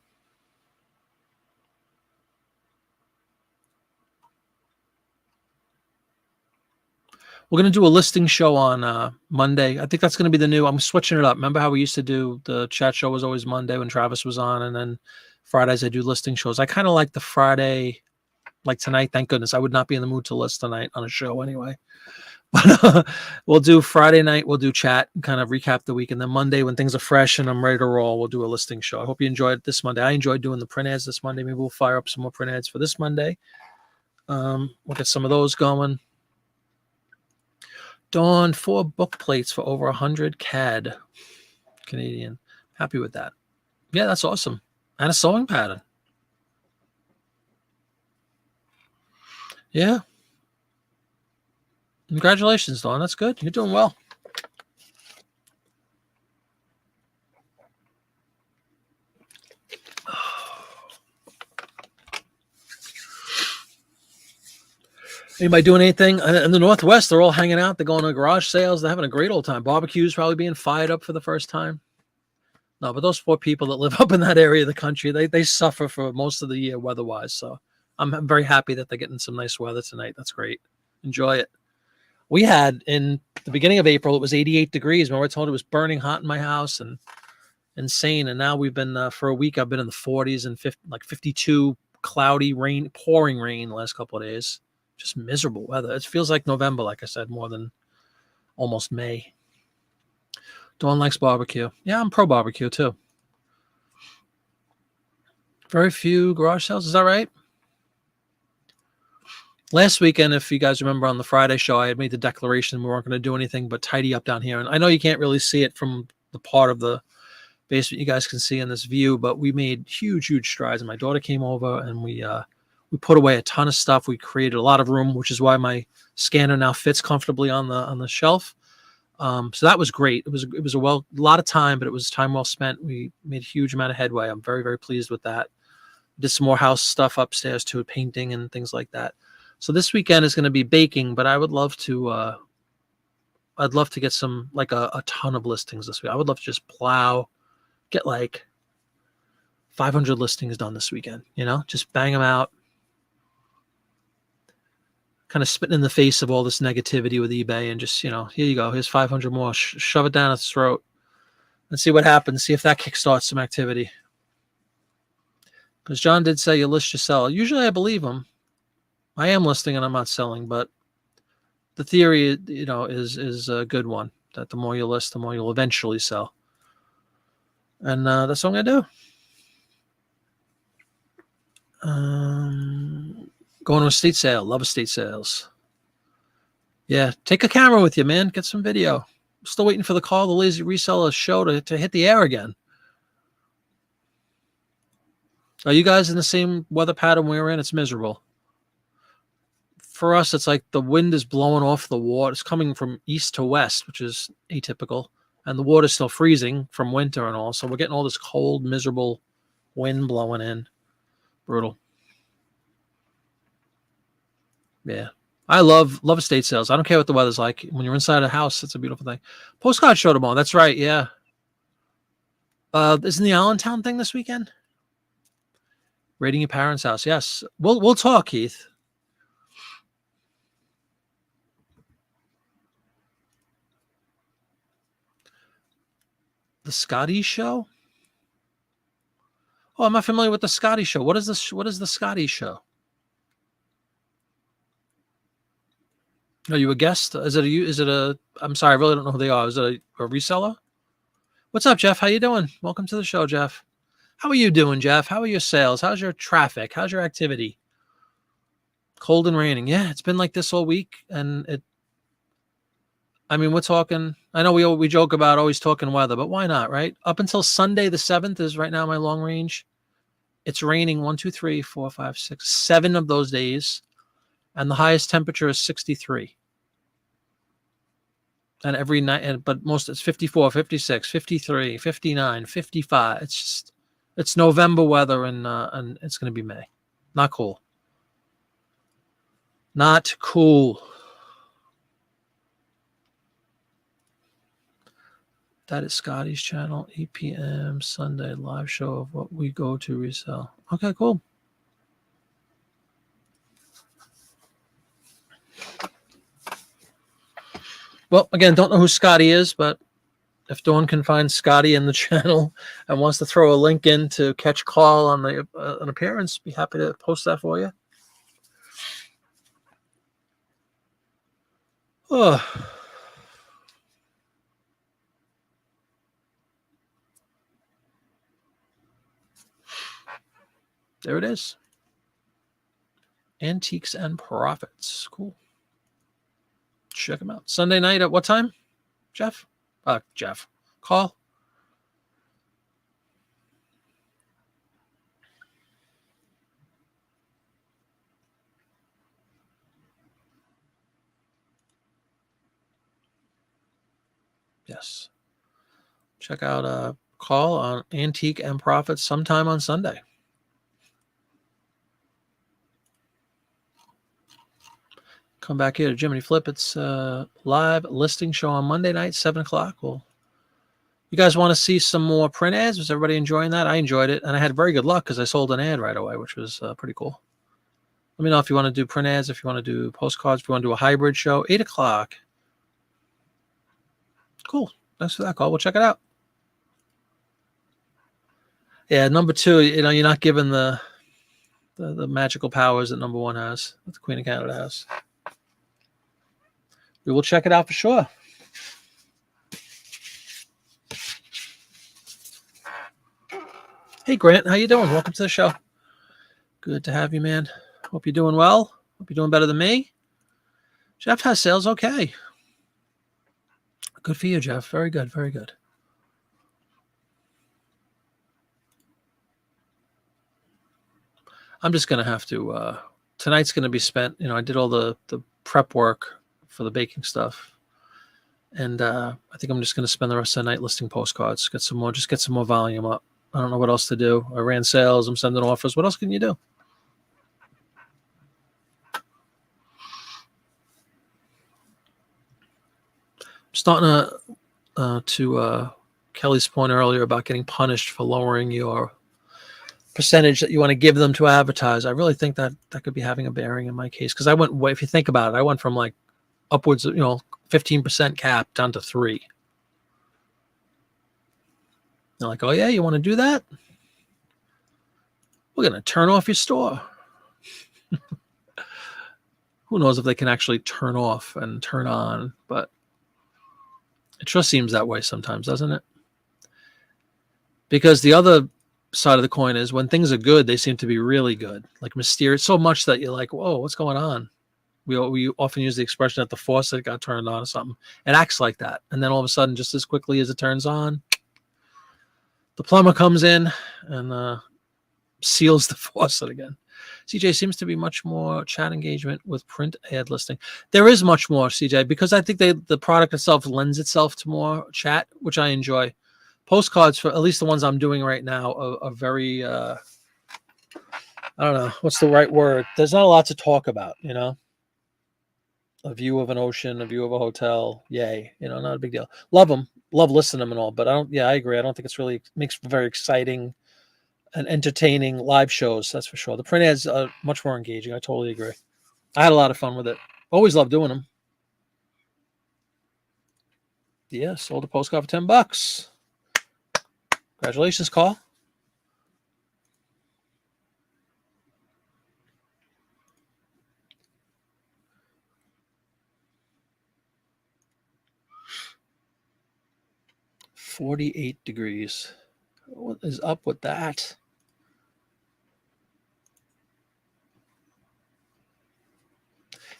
We're going to do a listing show on Monday. I think that's going to be the new. I'm switching it up. Remember how we used to do the chat show was always Monday when Travis was on, and then Fridays I do listing shows. I kind of like the Friday, like tonight. Thank goodness I would not be in the mood to list tonight on a show anyway. But we'll do Friday night. We'll do chat and kind of recap the week, and then Monday when things are fresh and I'm ready to roll, we'll do a listing show. I hope you enjoyed this Monday. I enjoyed doing the print ads this Monday. Maybe we'll fire up some more print ads for this Monday. We'll get some of those going. Dawn, 4 book plates for over 100 CAD Canadian. Happy with that. Yeah, that's awesome. And a sewing pattern. Yeah. Congratulations, Dawn. That's good. You're doing well. Anybody doing anything? In the Northwest, they're all hanging out. They're going to garage sales. They're having a great old time. Barbecues probably being fired up for the first time. No, but those poor people that live up in that area of the country, they suffer for most of the year weather-wise. So I'm very happy that they're getting some nice weather tonight. That's great. Enjoy it. We had in the beginning of April, it was 88 degrees. Remember I told you it was burning hot in my house and insane. And now we've been, for a week, I've been in the 40s and 52, cloudy rain, pouring rain the last couple of days. Just miserable weather. It feels like November, like I said, more than almost May. Dawn likes barbecue. Yeah, I'm pro barbecue too. Very few garage sales. Is that right? Last weekend, if you guys remember on the Friday show, I had made the declaration we weren't going to do anything but tidy up down here. And I know you can't really see it from the part of the basement you guys can see in this view, but we made huge strides. And my daughter came over and we put away a ton of stuff. We created a lot of room, which is why my scanner now fits comfortably on the shelf. So that was great. It was a lot of time, but it was time well spent. We made a huge amount of headway. I'm very, very pleased with that. Did some more house stuff upstairs too, painting and things like that. So this weekend is going to be baking, but I would love to. I'd love to get some like a ton of listings this week. I would love to just get like 500 listings done this weekend. You know, just bang them out. Kind of spitting in the face of all this negativity with eBay and just, here you go. Here's 500 more. Shove it down its throat. Let's see what happens. See if that kickstarts some activity. Because John did say you list, you sell. Usually I believe him. I am listing and I'm not selling, but the theory, is a good one. That the more you list, the more you'll eventually sell. And that's what I'm going to do. Going to estate sale. Love estate sales. Yeah, take a camera with you, man. Get some video. I'm still waiting for the Call the Lazy Reseller show to hit the air again. Are you guys in the same weather pattern we were in? It's miserable. For us, it's like the wind is blowing off the water. It's coming from east to west, which is atypical. And the water's still freezing from winter and all. So we're getting all this cold, miserable wind blowing in. Brutal. Yeah. I love estate sales. I don't care what the weather's like. When you're inside a house, it's a beautiful thing. Postcard show tomorrow. That's right. Yeah. Isn't the Allentown thing this weekend? Raiding your parents' house. Yes. We'll talk, Keith. The Scotty show? Oh, I'm not familiar with the Scotty show. What is this? What is the Scotty show? Are you a guest? Is it a you? Is it a? I'm sorry, I really don't know who they are. Is it a reseller? What's up, Jeff? How you doing? Welcome to the show, Jeff. How are you doing, Jeff? How are your sales? How's your traffic? How's your activity? Cold and raining. Yeah, it's been like this all week, and it. I mean, we're talking. I know we joke about always talking weather, but why not, right? Up until Sunday the 7th is right now my long range. It's raining 1, 2, 3, 4, 5, 6, 7 of those days, and the highest temperature is 63. And every night, but most it's 54, 56, 53, 59, 55. It's just, it's November weather, and it's going to be May. Not cool. Not cool. That is Scotty's channel, 8 p.m. Sunday live show of what we go to resell. Okay, cool. Well, again, don't know who Scotty is, but if Dawn can find Scotty in the channel and wants to throw a link in to catch Carl on the an appearance, be happy to post that for you. Oh. There it is. Antiques and Profits. Cool. Check them out. Sunday night at what time, Jeff? Jeff. Call. Yes. Check out Call on Antique and Profits sometime on Sunday. Come back here to Jiminy Flip. It's live listing show on Monday night, 7 o'clock. Well, you guys want to see some more print ads? Was everybody enjoying that? I enjoyed it, and I had very good luck because I sold an ad right away, which was pretty cool. Let me know if you want to do print ads, if you want to do postcards, if you want to do a hybrid show, 8 o'clock. Cool. Thanks for that call. We'll check it out. Yeah, number 2, you're not given the magical powers that number 1 has, that the Queen of Canada has. We will check it out for sure. Hey, Grant, how you doing? Welcome to the show. Good to have you, man. Hope you're doing well. Hope you're doing better than me. Jeff has sales okay. Good for you, Jeff. Very good, very good. I'm just going to have to, tonight's going to be spent, I did all the prep work for the baking stuff. And I think I'm just going to spend the rest of the night listing postcards, get some more volume up. I don't know what else to do. I ran sales. I'm sending offers. What else can you do? I'm starting to Kelly's point earlier about getting punished for lowering your percentage that you want to give them to advertise. I really think that could be having a bearing in my case, because I went way, if you think about it, I went from like upwards of 15% cap down to 3%. They're like, oh yeah, you want to do that? We're going to turn off your store. Who knows if they can actually turn off and turn on, but it just seems that way sometimes, doesn't it? Because the other side of the coin is when things are good, they seem to be really good, like mysterious, so much that you're like, whoa, what's going on? We often use the expression that the faucet got turned on or something. It acts like that. And then all of a sudden, just as quickly as it turns on, the plumber comes in and seals the faucet again. CJ, seems to be much more chat engagement with print ad listing. There is much more, CJ, because I think the product itself lends itself to more chat, which I enjoy. Postcards, for at least the ones I'm doing right now, are very, I don't know, what's the right word? There's not a lot to talk about, A view of an ocean, a view of a hotel, yay, not a big deal. Love them, love listening to them and all, but I agree. I don't think it's really makes for very exciting and entertaining live shows, that's for sure. The print ads are much more engaging. I totally agree. I had a lot of fun with it. Always love doing them. Yeah, sold a postcard for $10. Congratulations, Carl. 48 degrees. What is up with that?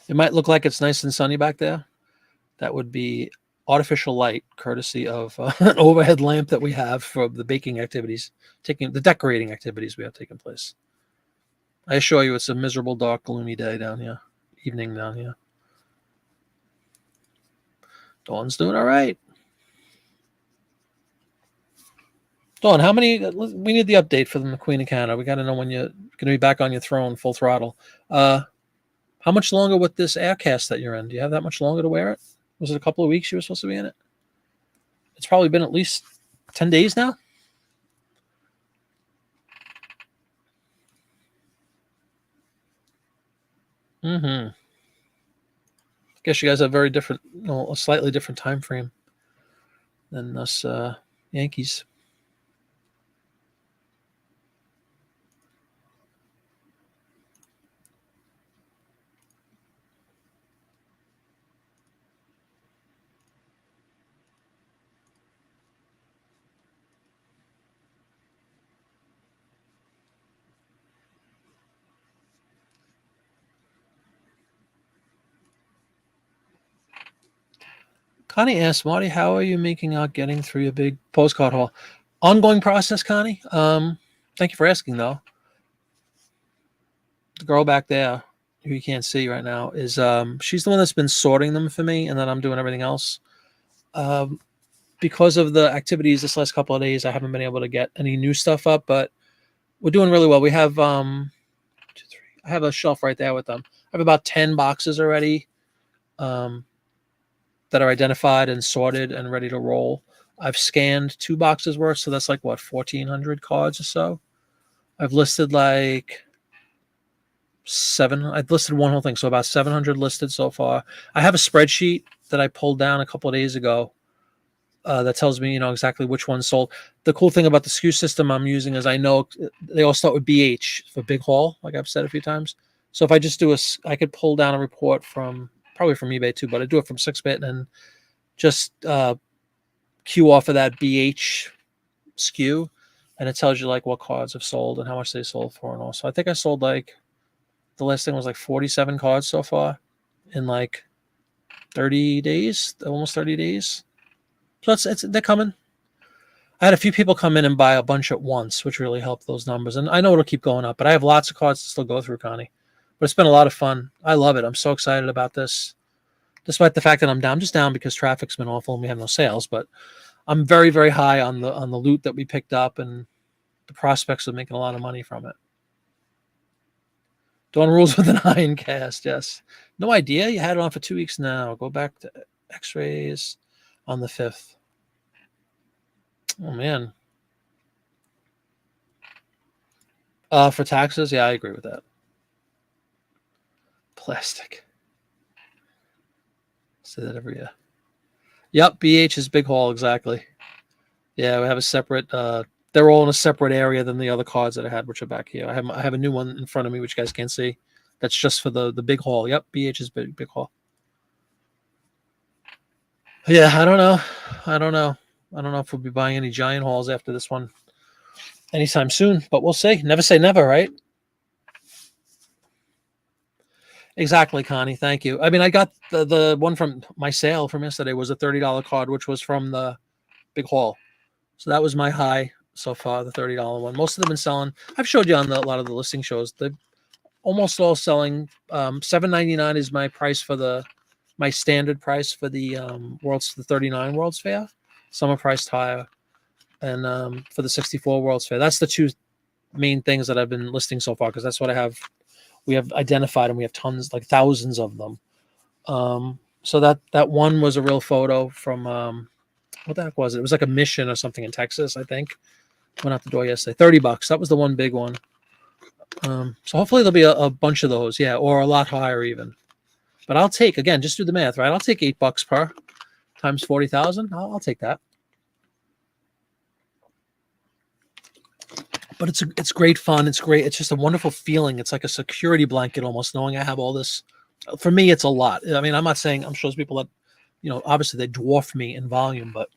It might look like it's nice and sunny back there. That would be artificial light, courtesy of an overhead lamp that we have for the baking activities, the decorating activities we have taking place. I assure you, it's a miserable, dark, gloomy day down here, evening down here. Dawn's doing all right. Dawn, how many? We need the update for the Queen of Canada. We got to know when you're going to be back on your throne, full throttle. How much longer with this aircast that you're in? Do you have that much longer to wear it? Was it a couple of weeks you were supposed to be in it? It's probably been at least 10 days now. Mm-hmm. Guess you guys have very different, a slightly different time frame than us Yankees. Connie asked, Marty, how are you making out getting through your big postcard haul? Ongoing process, Connie. Thank you for asking, though. The girl back there, who you can't see right now, is she's the one that's been sorting them for me, and then I'm doing everything else. Because of the activities this last couple of days, I haven't been able to get any new stuff up, but we're doing really well. We have I have a shelf right there with them. I have about 10 boxes already that are identified and sorted and ready to roll. I've scanned 2 boxes worth, so that's like, what, 1,400 cards or so? I've listed like 7. I've listed one whole thing, so about 700 listed so far. I have a spreadsheet that I pulled down a couple of days ago that tells me, exactly which ones sold. The cool thing about the SKU system I'm using is I know they all start with BH for big haul, like I've said a few times. So if I just I could pull down a report probably from eBay too, but I do it from 6-bit and just queue off of that BH SKU, and it tells you like what cards have sold and how much they sold for and all. So I think I sold the last thing was like 47 cards so far in like 30 days, almost 30 days. So they're coming. I had a few people come in and buy a bunch at once, which really helped those numbers. And I know it'll keep going up, but I have lots of cards to still go through, Connie. But it's been a lot of fun. I love it. I'm so excited about this. Despite the fact that I'm down, I'm just down because traffic's been awful and we have no sales. But I'm very, very high on the loot that we picked up and the prospects of making a lot of money from it. Dawn rules with an iron cast, yes. No idea. You had it on for 2 weeks now. Go back to X-rays on the 5th. Oh, man. For taxes, yeah, I agree with that. Plastic. Say that every year. Yep, BH is big haul, exactly. Yeah, we have a separate. They're all in a separate area than the other cards that I had, which are back here. I have a new one in front of me, which you guys can't see. That's just for the big haul. Yep, BH is big haul. Yeah, I don't know. I don't know if we'll be buying any giant hauls after this one anytime soon, but we'll see. Never say never, right? Exactly, Connie. Thank you. I mean, I got the one from my sale from yesterday was a $30 card, which was from the big haul. So that was my high so far, the $30 one. Most of them been selling. I've showed you on a lot of the listing shows. They're almost all selling. $7.99 is my price for my standard price for the the 39 World's Fair. Some are priced higher, and for the 64 World's Fair. That's the 2 main things that I've been listing so far because that's what I have. We have identified and we have tons, like thousands of them. So that one was a real photo from what the heck was it? It was like a mission or something in Texas, I think. Went out the door yesterday. $30. That was the one big one. So hopefully there'll be a bunch of those, yeah, or a lot higher even. But I'll take, again, just do the math, right? I'll take $8 per times 40,000. I'll take that. But it's great fun. It's great. It's just a wonderful feeling. It's like a security blanket almost, knowing I have all this. For me, it's a lot. I mean, I'm not saying, I'm sure there's people that, obviously they dwarf me in volume, but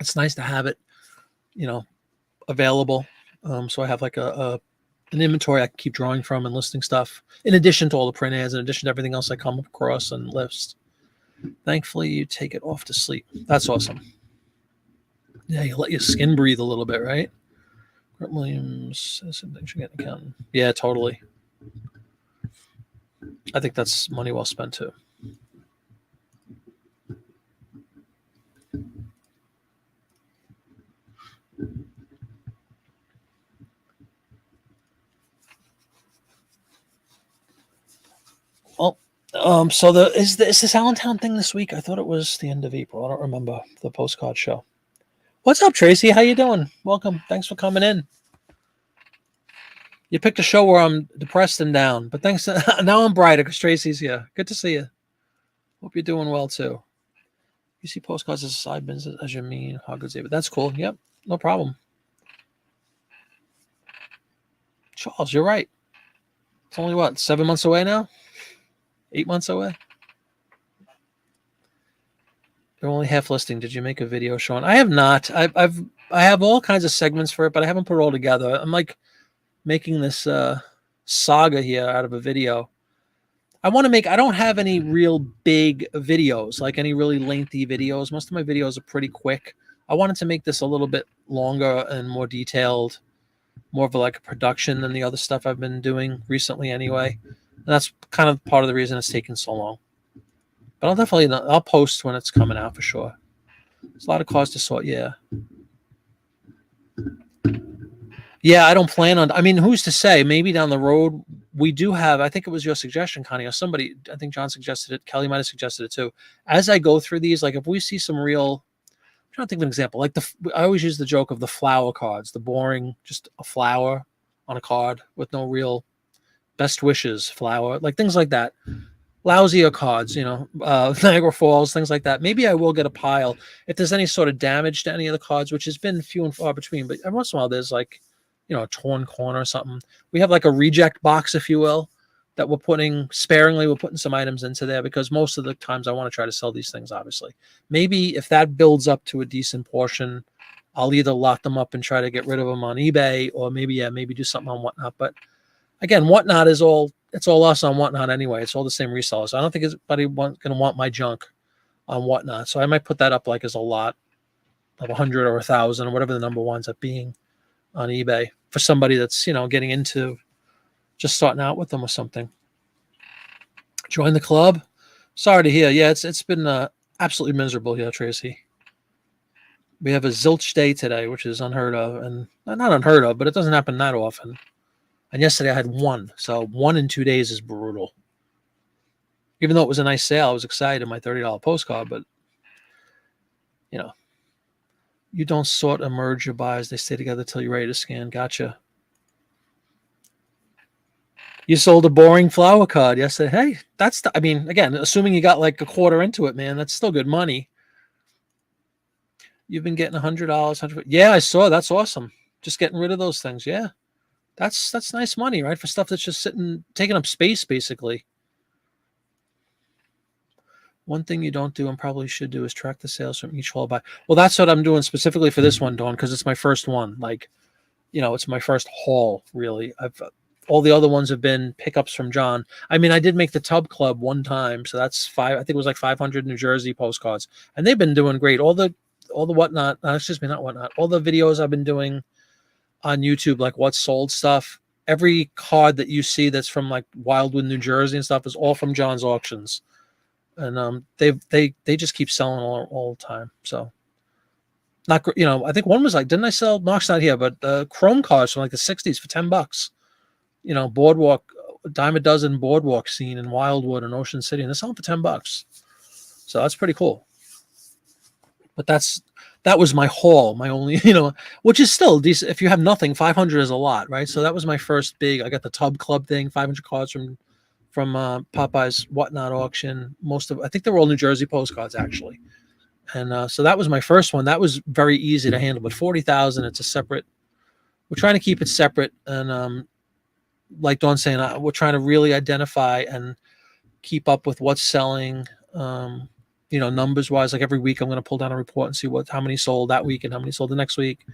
It's nice to have it, you know, available. So I have like an inventory I can keep drawing from and listing stuff, in addition to all the print ads, in addition to everything else I come across and list. Thankfully, you take it off to sleep. That's awesome. Yeah, you let your skin breathe a little bit, right? Grant Williams, something should get an accountant. Yeah, totally. I think that's money well spent too. Well, so is this Allentown thing this week? I thought it was the end of April. I don't remember the postcard show. What's up, Tracy? How you doing? Welcome. Thanks for coming in. You picked a show where I'm depressed and down, but thanks. Now I'm brighter because Tracy's here. Good to see you. Hope you're doing well too. You see postcards as a side business as you mean. How good's it? That's cool. Yep, no problem. Charles, you're right. It's only what, 7 months away now? 8 months away? You're only half listing. Did you make a video showing? I have not. I have all kinds of segments for it, but I haven't put it all together. I'm like making this saga here out of a video. I don't have any real big videos, like any really lengthy videos. Most of my videos are pretty quick. I wanted to make this a little bit longer and more detailed, more of a production than the other stuff I've been doing recently anyway. And that's kind of part of the reason it's taken so long. But I'll post when it's coming out for sure. There's a lot of cars to sort, yeah. Yeah, I don't plan on, who's to say? Maybe down the road we do have, I think it was your suggestion, Connie, or somebody, I think John suggested it, Kelly might have suggested it too. As I go through these, like if we see some real, I'm trying to think of an example, like I always use the joke of the flower cards, the boring, just a flower on a card with no real best wishes flower, like things like that. Lousier cards, Niagara Falls, things like that. Maybe I will get a pile if there's any sort of damage to any of the cards, which has been few and far between. But every once in a while, there's a torn corner or something. We have like a reject box, if you will, that we're putting sparingly. We're putting some items into there because most of the times I want to try to sell these things, obviously. Maybe if that builds up to a decent portion, I'll either lock them up and try to get rid of them on eBay or maybe do something on Whatnot. But again, Whatnot is it's all us on Whatnot anyway. It's all the same resellers. So I don't think anybody going to want my junk on Whatnot. So I might put that up like as a lot of 100 or 1,000 or whatever the number winds up being on eBay for somebody that's, getting into just starting out with them or something. Join the club. Sorry to hear. Yeah, it's been absolutely miserable here, Tracy. We have a zilch day today, which is unheard of, and not unheard of, but it doesn't happen that often. And yesterday I had one. So 1 in 2 days is brutal. Even though it was a nice sale, I was excited, my $30 postcard, but you don't sort and merge your buys. They stay together till you're ready to scan. Gotcha. You sold a boring flower card yesterday. Hey, again, assuming you got like a quarter into it, man, that's still good money. You've been getting $100. Yeah, I saw. That's awesome. Just getting rid of those things. Yeah. That's nice money, right? For stuff that's just taking up space, basically. One thing you don't do and probably should do is track the sales from each haul buy. Well, that's what I'm doing specifically for this one, Dawn, because it's my first one. It's my first haul, really. All the other ones have been pickups from John. I did make the Tub Club one time, so that's I think it was like 500 New Jersey postcards, and they've been doing great. All the Whatnot, not Whatnot. All the videos I've been doing on YouTube, like what's sold stuff. Every card that you see that's from like Wildwood, New Jersey and stuff is all from John's auctions. And they just keep selling all the time. So not, I think one was like, didn't I sell, Mark's not here, but Chrome cards from like the 60s for $10. Boardwalk, a dime a dozen boardwalk scene in Wildwood and Ocean City, and they're selling for $10. So that's pretty cool. But that was my haul, my only, which is still decent. If you have nothing, 500 is a lot, right? So that was my first big, I got the Tub Club thing, 500 cards from Popeye's Whatnot auction. I think they were all New Jersey postcards, actually. And so that was my first one. That was very easy to handle. But 40,000, it's a separate, we're trying to keep it separate. And like Dawn's saying, we're trying to really identify and keep up with what's selling. numbers wise. Like every week, I'm going to pull down a report and see how many sold that week and how many sold the next week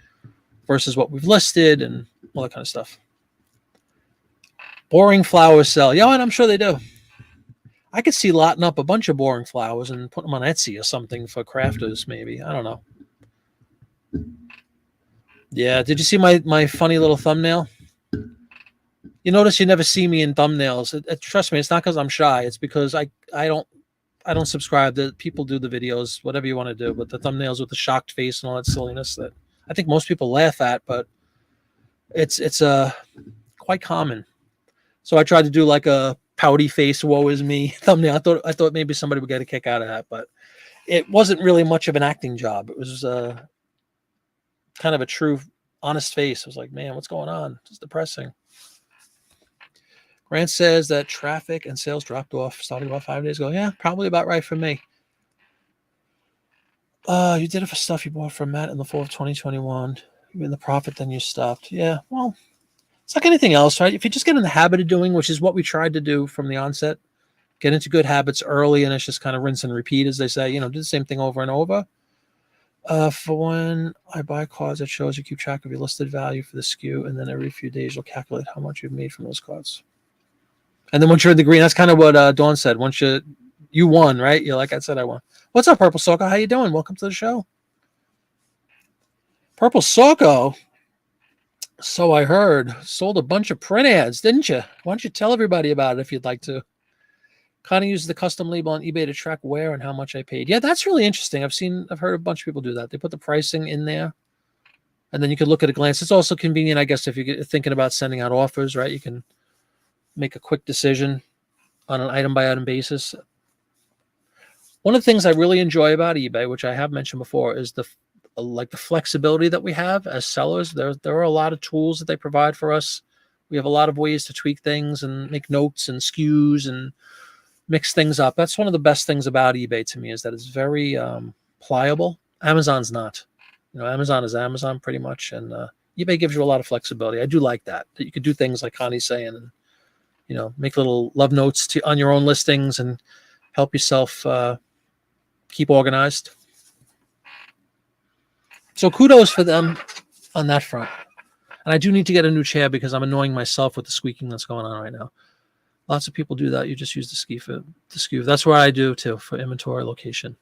versus what we've listed and all that kind of stuff. Boring flowers sell. Yeah, and I'm sure they do. I could see lotting up a bunch of boring flowers and putting them on Etsy or something for crafters, maybe. I don't know. Yeah, did you see my funny little thumbnail? You notice you never see me in thumbnails. Trust me, it's not because I'm shy. It's because I don't subscribe. To people do the videos, whatever you want to do, but the thumbnails with the shocked face and all that silliness that I think most people laugh at, but it's quite common. So I tried to do like a pouty face, woe is me thumbnail. I thought maybe somebody would get a kick out of that, but it wasn't really much of an acting job. It was kind of a true, honest face. I was like, man, what's going on? It's depressing. Grant says that traffic and sales dropped off starting about 5 days ago. Yeah, probably about right for me. You did it for stuff you bought from Matt in the fall of 2021. You made the profit, then you stopped. Yeah, well, it's like anything else, right? If you just get in the habit of doing, which is what we tried to do from the onset, get into good habits early, and it's just kind of rinse and repeat, as they say, do the same thing over and over. For when I buy cards, it shows you keep track of your listed value for the SKU, and then every few days you'll calculate how much you've made from those cards. And then once you're in the green, that's kind of what Dawn said. Once you won, right? You're like, I said I won. What's up, Purple Socko? How you doing? Welcome to the show. Purple Socko, so I heard, sold a bunch of print ads, didn't you? Why don't you tell everybody about it if you'd like to? Kind of uses the custom label on eBay to track where and how much I paid. Yeah, that's really interesting. I've heard a bunch of people do that. They put the pricing in there, and then you can look at a glance. It's also convenient, I guess, if you're thinking about sending out offers, right? You can make a quick decision on an item-by-item basis. One of the things I really enjoy about eBay, which I have mentioned before, is the flexibility that we have as sellers. There are a lot of tools that they provide for us. We have a lot of ways to tweak things and make notes and SKUs and mix things up. That's one of the best things about eBay to me, is that it's very pliable. Amazon's not. Amazon is Amazon pretty much, and eBay gives you a lot of flexibility. I do like that you could do things like Connie's saying, and make little love notes on your own listings and help yourself keep organized. So kudos for them on that front. And I do need to get a new chair because I'm annoying myself with the squeaking that's going on right now. Lots of people do that. You just use the SKU. That's what I do too for inventory location.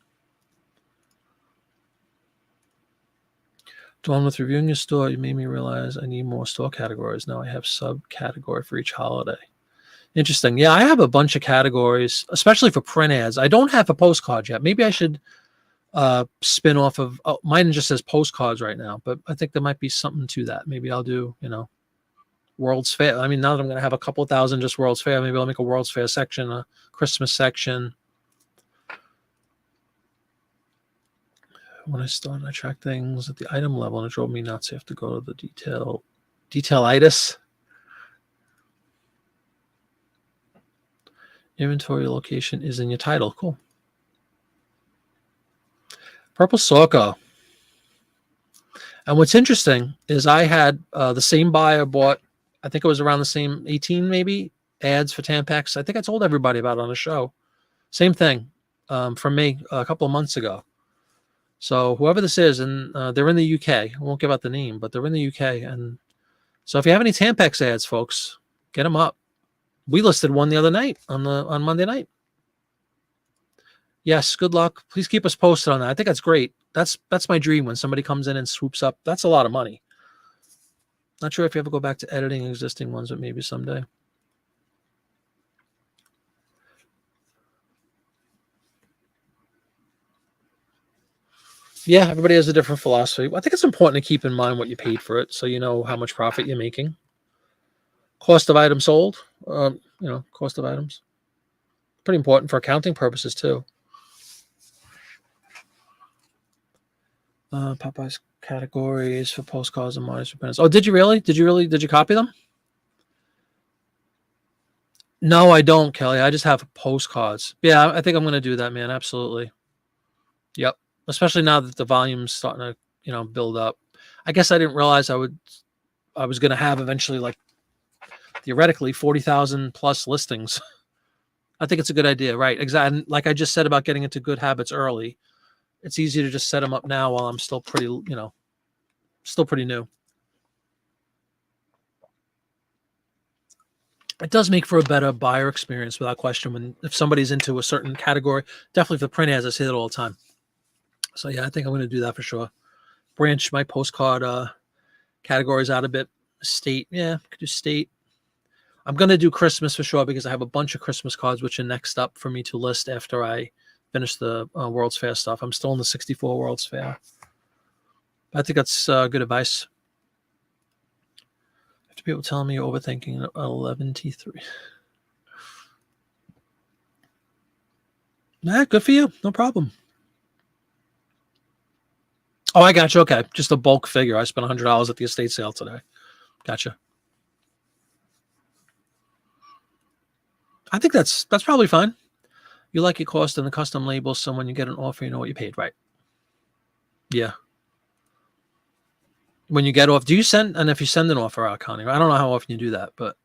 Dawn, with reviewing your store, you made me realize I need more store categories. Now I have subcategory for each holiday. Interesting. Yeah, I have a bunch of categories, especially for print ads. I don't have a postcard yet. Maybe I should spin off of mine. Just says postcards right now, but I think there might be something to that. Maybe I'll do World's Fair. I mean, now that I'm going to have a couple of thousand just World's Fair, maybe I'll make a World's Fair section, a Christmas section. When I started, I tracked things at the item level, and it drove me nuts. I have to go to the detailitis. Inventory location is in your title. Cool. Purple Socko. And what's interesting is I had the same buyer bought, I think it was around the same 18 maybe, ads for Tampax. I think I told everybody about it on the show. Same thing from me a couple of months ago. So whoever this is, and they're in the UK. I won't give out the name, but they're in the UK. And so if you have any Tampax ads, folks, get them up. We listed one the other night on Monday night. Yes, good luck. Please keep us posted on that. I think that's great. That's my dream when somebody comes in and swoops up. That's a lot of money. Not sure if you ever go back to editing existing ones, but maybe someday. Yeah, everybody has a different philosophy. I think it's important to keep in mind what you paid for it, so you know how much profit you're making. Cost of items sold, cost of items. Pretty important for accounting purposes too. Popeye's categories for postcards and monitors for pens. Oh, did you really? Did you copy them? No, I don't, Kelly. I just have postcards. Yeah, I think I'm going to do that, man. Absolutely. Yep. Especially now that the volume's starting to, build up. I guess I didn't realize I was going to have eventually, like, theoretically 40,000 plus listings. I think it's a good idea, right? Exactly. Like I just said about getting into good habits early, it's easy to just set them up now while I'm still pretty, still pretty new. It does make for a better buyer experience without question. If somebody's into a certain category, definitely if the print has, I see it all the time. So yeah, I think I'm going to do that for sure. Branch my postcard categories out a bit. State, yeah, could do state. I'm going to do Christmas for sure because I have a bunch of Christmas cards which are next up for me to list after I finish the World's Fair stuff. I'm still in the 64 World's Fair. I think that's good advice. After people telling me you're overthinking 11T3. Nah, good for you. No problem. Oh, I got you. Okay. Just a bulk figure. I spent $100 at the estate sale today. Gotcha. I think that's probably fine. You like your cost and the custom labels, so when you get an offer, you know what you paid, right? Yeah. When you get off, do you send, and if you send an offer out, Connie, I don't know how often you do that, but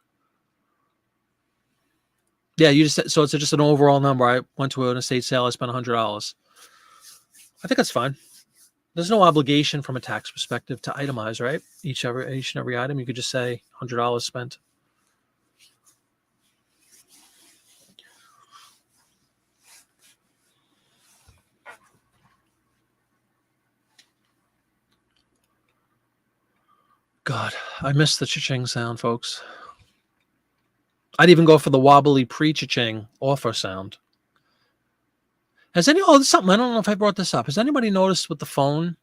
yeah, you just, so it's just an overall number. I went to an estate sale, I spent $100. I think that's fine. There's no obligation from a tax perspective to itemize, right? Each and every item, you could just say $100 spent. God, I miss the cha-ching sound, folks. I'd even go for the wobbly pre-cha-ching offer sound. There's something, I don't know if I brought this up. Has anybody noticed with the phone?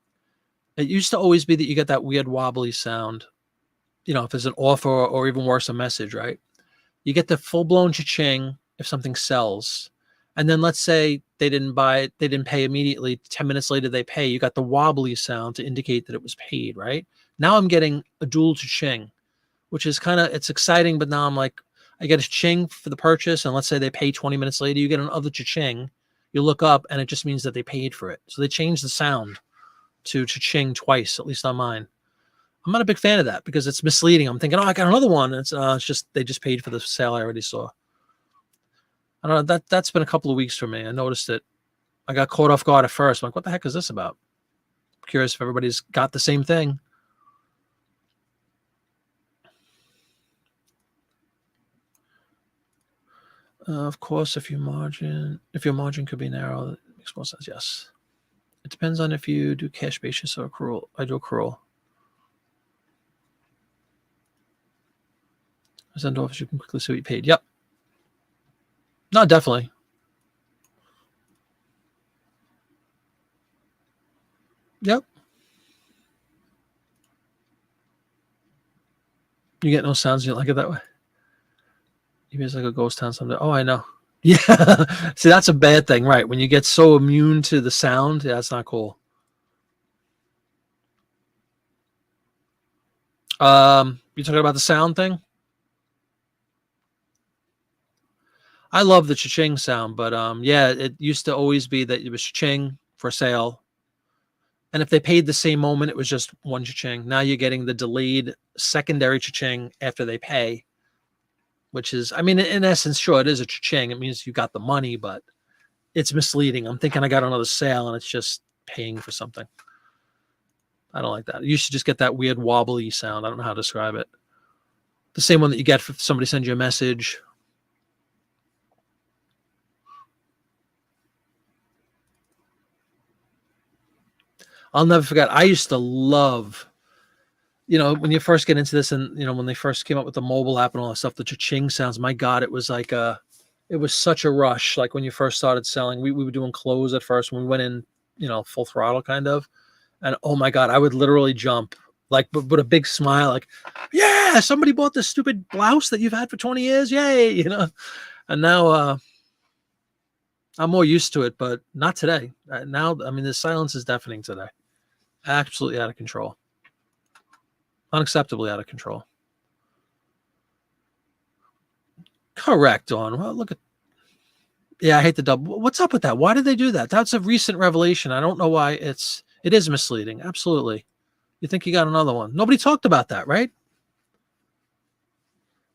It used to always be that you get that weird wobbly sound, if there's an offer or even worse, a message, right? You get the full-blown cha-ching if something sells. And then let's say they didn't buy it, they didn't pay immediately. 10 minutes later, they pay. You got the wobbly sound to indicate that it was paid, right? Now I'm getting a dual cha-ching, which is it's exciting, but now I'm like, I get a cha-ching for the purchase, and let's say they pay 20 minutes later, you get another cha-ching. You look up, and it just means that they paid for it. So they changed the sound to cha-ching twice, at least on mine. I'm not a big fan of that because it's misleading. I'm thinking, oh, I got another one. It's just they just paid for the sale I already saw. I don't know. That's been a couple of weeks for me. I noticed it. I got caught off guard at first. I'm like, what the heck is this about? I'm curious if everybody's got the same thing. Of course, if your margin could be narrow, it makes more sense. Yes. It depends on if you do cash basis or accrual. I do accrual. I send offers, you can quickly see what you paid. Yep. No, definitely. Yep. You get no sounds, you don't like it that way. Maybe it's like a ghost town someday. Oh, I know. Yeah. See, that's a bad thing, right? When you get so immune to the sound, yeah, that's not cool. You talking about the sound thing? I love the cha-ching sound, but yeah, it used to always be that it was cha-ching for sale. And if they paid the same moment, it was just one cha-ching. Now you're getting the delayed secondary cha-ching after they pay, which is, I mean, in essence, sure, it is a cha-ching. It means you got the money, but it's misleading. I'm thinking I got another sale and it's just paying for something. I don't like that. You should just get that weird wobbly sound. I don't know how to describe it. The same one that you get if somebody sends you a message. I'll never forget. I used to love, when you first get into this and, when they first came up with the mobile app and all that stuff, the cha-ching sounds, my God, it was like it was such a rush. Like when you first started selling, we were doing close at first when we went in, full throttle kind of. And oh my God, I would literally jump like, but a big smile, like, yeah, somebody bought this stupid blouse that you've had for 20 years. Yay. And now, I'm more used to it, but not today. Now, I mean, the silence is deafening today. Absolutely out of control. Unacceptably out of control. Correct, Dawn. Well, look at, yeah, I hate the double. What's up with that? Why did they do that? That's a recent revelation. I don't know why it is misleading. Absolutely. You think you got another one. Nobody talked about that, right?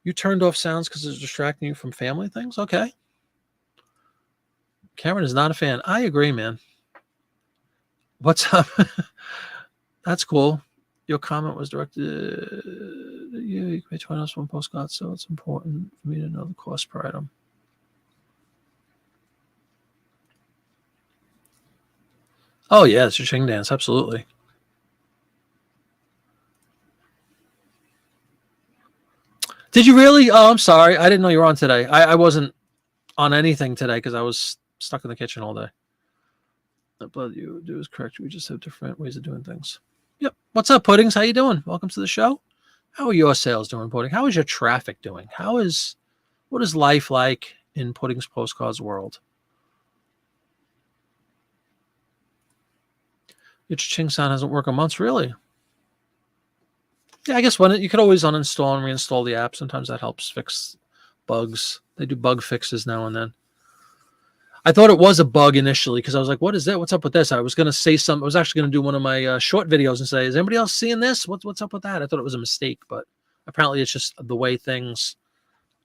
You turned off sounds because it's distracting you from family things? Okay. Cameron is not a fan. I agree, man. What's up? That's cool. Your comment was directed at you. You can pay $20 for one postcard, so it's important for me to know the cost per item. Oh, yeah, it's your Ching dance. Absolutely. Did you really? Oh, I'm sorry. I didn't know you were on today. I wasn't on anything today because I was stuck in the kitchen all day. But you do is correct. We just have different ways of doing things. Yep. What's up, Puddings? How you doing? Welcome to the show. How are your sales doing, Pudding? How is your traffic doing? What is life like in Pudding's Postcards world? Your Ching sound hasn't worked in months, really. Yeah, I guess you could always uninstall and reinstall the app. Sometimes that helps fix bugs. They do bug fixes now and then. I thought it was a bug initially because I was like, what is that? What's up with this? I was going to say something. I was actually going to do one of my short videos and say, is anybody else seeing this? What's up with that? I thought it was a mistake, but apparently it's just the way things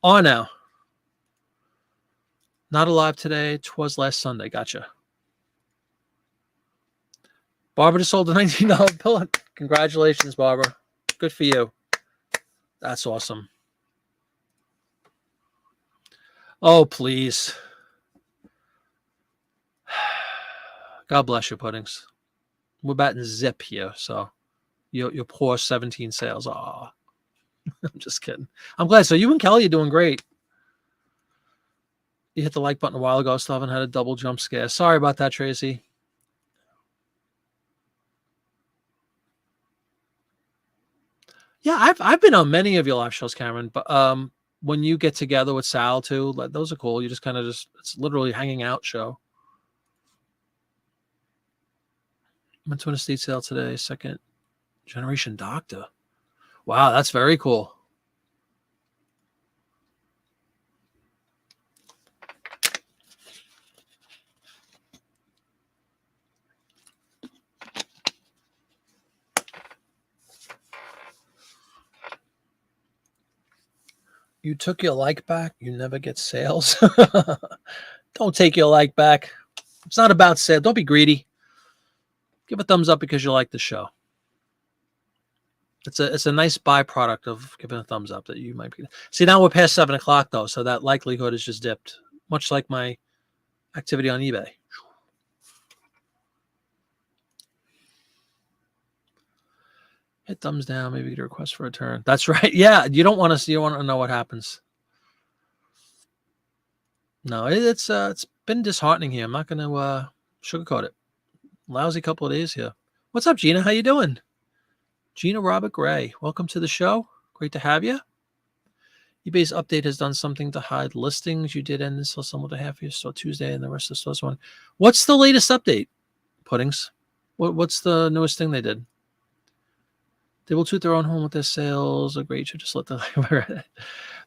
are now. Not alive today. 'Twas last Sunday. Gotcha. Barbara just sold a $19 bill. Congratulations, Barbara. Good for you. That's awesome. Oh, please. God bless you, Puddings. We're batting zip here, so your poor 17 sales. Aw. I'm just kidding. I'm glad. So you and Kelly are doing great. You hit the like button a while ago. Still haven't had a double jump scare. Sorry about that, Tracy. Yeah, I've been on many of your live shows, Cameron. But when you get together with Sal too, those are cool. You just kind of it's literally hanging out show. Went to an estate sale today. Second generation doctor. Wow, that's very cool. You took your like back. You never get sales. Don't take your like back. It's not about sale. Don't be greedy. Give a thumbs up because you like the show. It's a nice byproduct of giving a thumbs up that you might be. See, now we're past 7 o'clock though, so that likelihood is just dipped. Much like my activity on eBay. Hit thumbs down. Maybe get a request for a return. That's right. Yeah, you don't want to see. You want to know what happens. No, it's been disheartening here. I'm not going to sugarcoat it. Lousy couple of days here. What's up, Gina? How you doing? Gina Robert Gray. Welcome to the show. Great to have you. eBay's update has done something to hide listings. You did end until somewhat a half year, so Tuesday, and the rest of the stores one. What's the latest update, Puddings? What's the newest thing they did? They will toot their own home with their sales. A great should just let the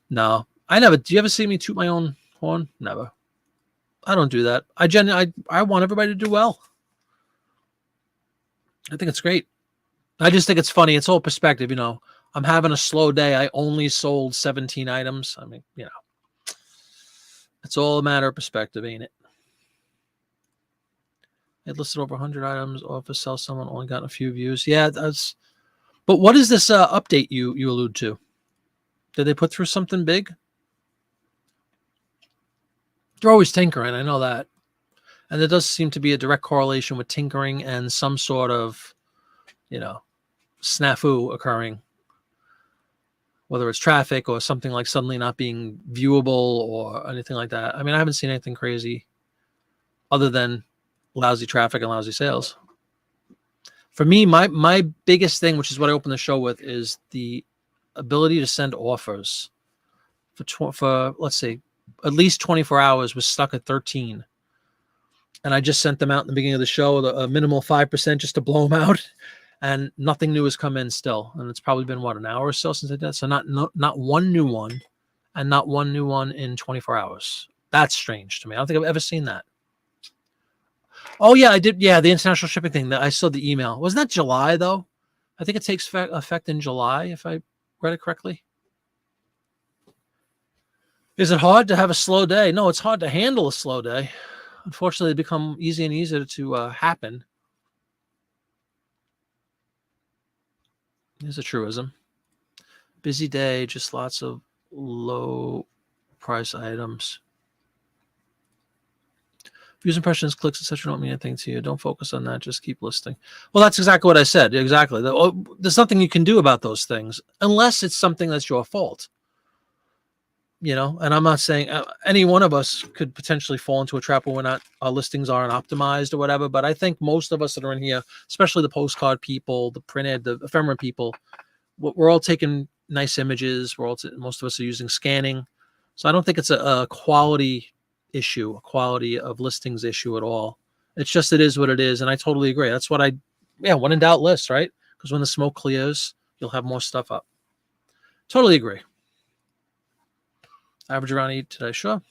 No, I never. Do you ever see me toot my own horn? Never. I don't do that. I want everybody to do well. I think it's great. I just think it's funny. It's all perspective, you know. I'm having a slow day. I only sold 17 items. I mean, you know, it's all a matter of perspective, ain't it? It listed over 100 items. Offer sell someone only got a few views. Yeah, that's. But what is this update you allude to? Did they put through something big? They're always tinkering. I know that. And there does seem to be a direct correlation with tinkering and some sort of, you know, snafu occurring. Whether it's traffic or something like suddenly not being viewable or anything like that. I mean, I haven't seen anything crazy other than lousy traffic and lousy sales. For me, my biggest thing, which is what I opened the show with, is the ability to send offers for let's say, at least 24 hours was stuck at 13. And I just sent them out in the beginning of the show, a minimal 5% just to blow them out. And nothing new has come in still. And it's probably been, what, an hour or so since I did that? So not one new one, and not one new one in 24 hours. That's strange to me. I don't think I've ever seen that. Oh, yeah, I did. Yeah, the international shipping thing. I saw the email. Wasn't that July, though? I think it takes effect in July, if I read it correctly. Is it hard to have a slow day? No, it's hard to handle a slow day. Unfortunately, they become easier and easier to happen. Here's a truism. Busy day, just lots of low price items. Views, impressions, clicks, etc. don't mean anything to you. Don't focus on that. Just keep listing. Well, that's exactly what I said. Exactly. There's nothing you can do about those things unless it's something that's your fault. And I'm not saying any one of us could potentially fall into a trap where our listings aren't optimized or whatever. But I think most of us that are in here, especially the postcard people, the printed, the ephemera people, we're all taking nice images. Most of us are using scanning. So I don't think it's a quality issue, a quality of listings issue at all. It's just, it is what it is. And I totally agree. That's what when in doubt, list, right? Because when the smoke clears, you'll have more stuff up. Totally agree. Average around 8 today, sure.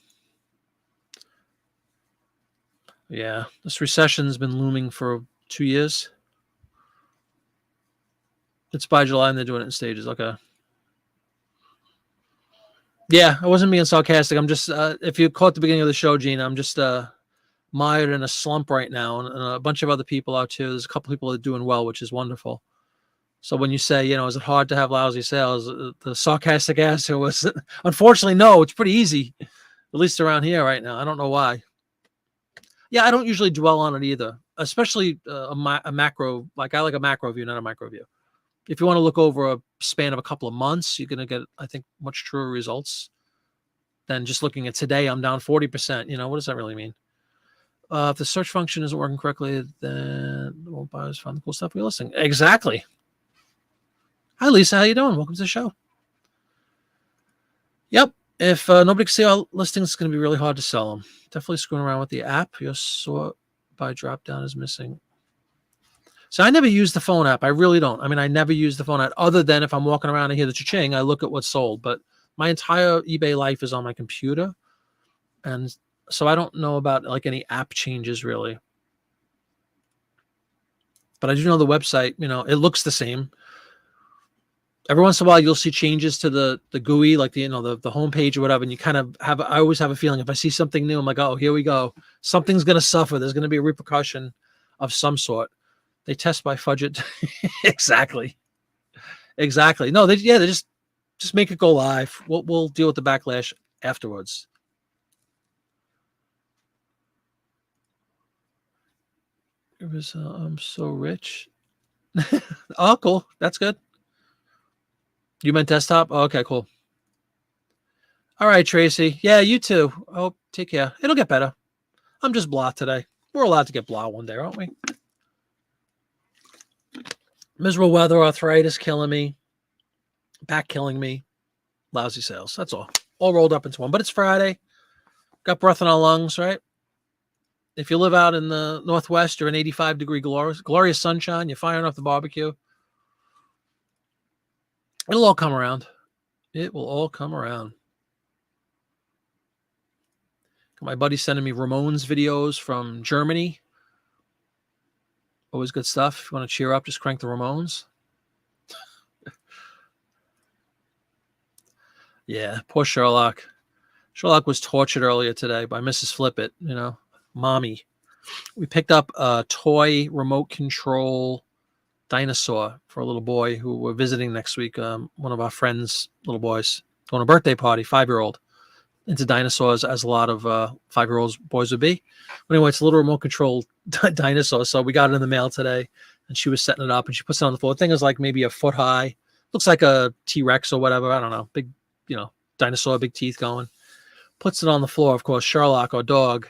Yeah, this recession's been looming for 2 years. It's by July and they're doing it in stages. Okay. Yeah, I wasn't being sarcastic. I'm just, if you caught the beginning of the show, Gene, I'm just mired in a slump right now, and a bunch of other people out too. There's a couple people that are doing well, which is wonderful. So when you say, is it hard to have lousy sales? The sarcastic answer was, unfortunately, no. It's pretty easy, at least around here right now. I don't know why. Yeah, I don't usually dwell on it either, especially a macro. Like I like a macro view, not a micro view. If you want to look over a span of a couple of months, you're going to get, I think, much truer results than just looking at today. I'm down 40%. What does that really mean? If the search function isn't working correctly, then won't buyers find the cool stuff we're listing. Exactly. Hi, Lisa. How you doing? Welcome to the show. Yep. If nobody can see our listings, it's going to be really hard to sell them. Definitely screwing around with the app. Your sort by drop down is missing. So I never use the phone app. I really don't. I mean, I never use the phone app other than if I'm walking around and hear the cha-ching, I look at what's sold. But my entire eBay life is on my computer. And so I don't know about like any app changes really. But I do know the website, it looks the same. Every once in a while, you'll see changes to the GUI, like the homepage or whatever, and you kind of I always have a feeling if I see something new, I'm like, oh, here we go. Something's going to suffer. There's going to be a repercussion of some sort. They test by fudget. Exactly. No, they just make it go live. We'll deal with the backlash afterwards. It was I'm so rich. Oh, cool. That's good. You meant desktop? Oh, okay, cool. All right, Tracy. Yeah, you too. Oh, take care. It'll get better. I'm just blah today. We're allowed to get blah one day, aren't we? Miserable weather, arthritis killing me, back killing me, lousy sales. That's all rolled up into one. But it's Friday. Got breath in our lungs, right? If you live out in the Northwest, you're in 85-degree glorious sunshine. You're firing off the barbecue. It'll all come around. It will all come around. My buddy sending me Ramones videos from Germany. Always good stuff. If you want to cheer up, just crank the Ramones. Yeah, poor Sherlock. Sherlock was tortured earlier today by Mrs. Flippit, mommy. We picked up a toy remote control dinosaur for a little boy who we're visiting next week. One of our friends' little boys going to a birthday party, 5-year-old. Into dinosaurs, as a lot of 5-year-olds boys would be. But anyway, it's a little remote control dinosaur. So we got it in the mail today, and she was setting it up, and she puts it on the floor. The thing is like maybe a foot high. Looks like a T-Rex or whatever. I don't know. Big, dinosaur, big teeth going. Puts it on the floor. Of course, Sherlock, our dog,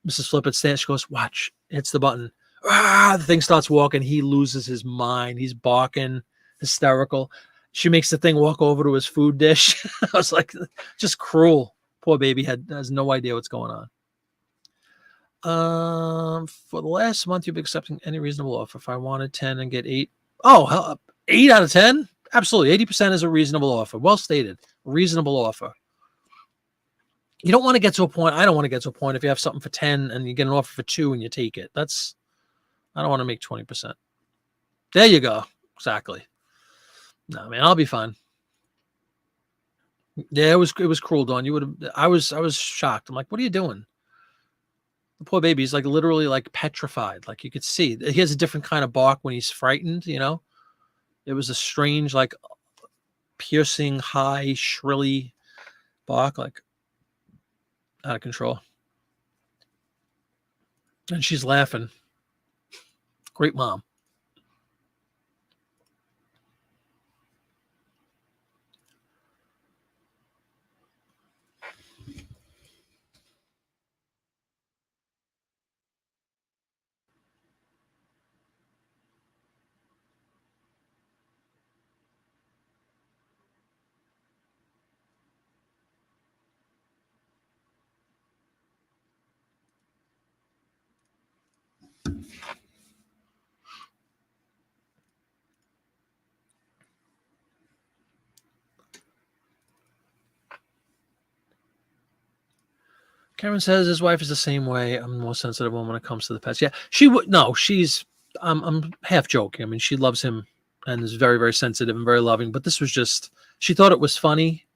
Mrs. Flippett stands. She goes, watch. Hits the button. The thing starts walking. He loses his mind. He's barking, hysterical. She makes the thing walk over to his food dish. I was like, just cruel. Poor baby has no idea what's going on. For the last month, you've been accepting any reasonable offer. If I wanted 10 and get 8. Oh, hell, 8 out of 10? Absolutely. 80% is a reasonable offer. Well stated. Reasonable offer. You don't want to get to a point. I don't want to get to a point if you have something for 10 and you get an offer for 2 and you take it. I don't want to make 20%. There you go. Exactly. No, man, I'll be fine. Yeah, it was cruel, Dawn. I was shocked. I'm like, what are you doing? The poor baby is like literally like petrified. Like you could see he has a different kind of bark when he's frightened, you know? It was a strange, like piercing, high, shrilly bark, like out of control. And she's laughing. Great mom. Cameron says his wife is the same way. I'm the most sensitive one when it comes to the pets. Yeah, she would. No, she's. I'm half joking. I mean, she loves him and is very, very sensitive and very loving. But this was just. She thought it was funny.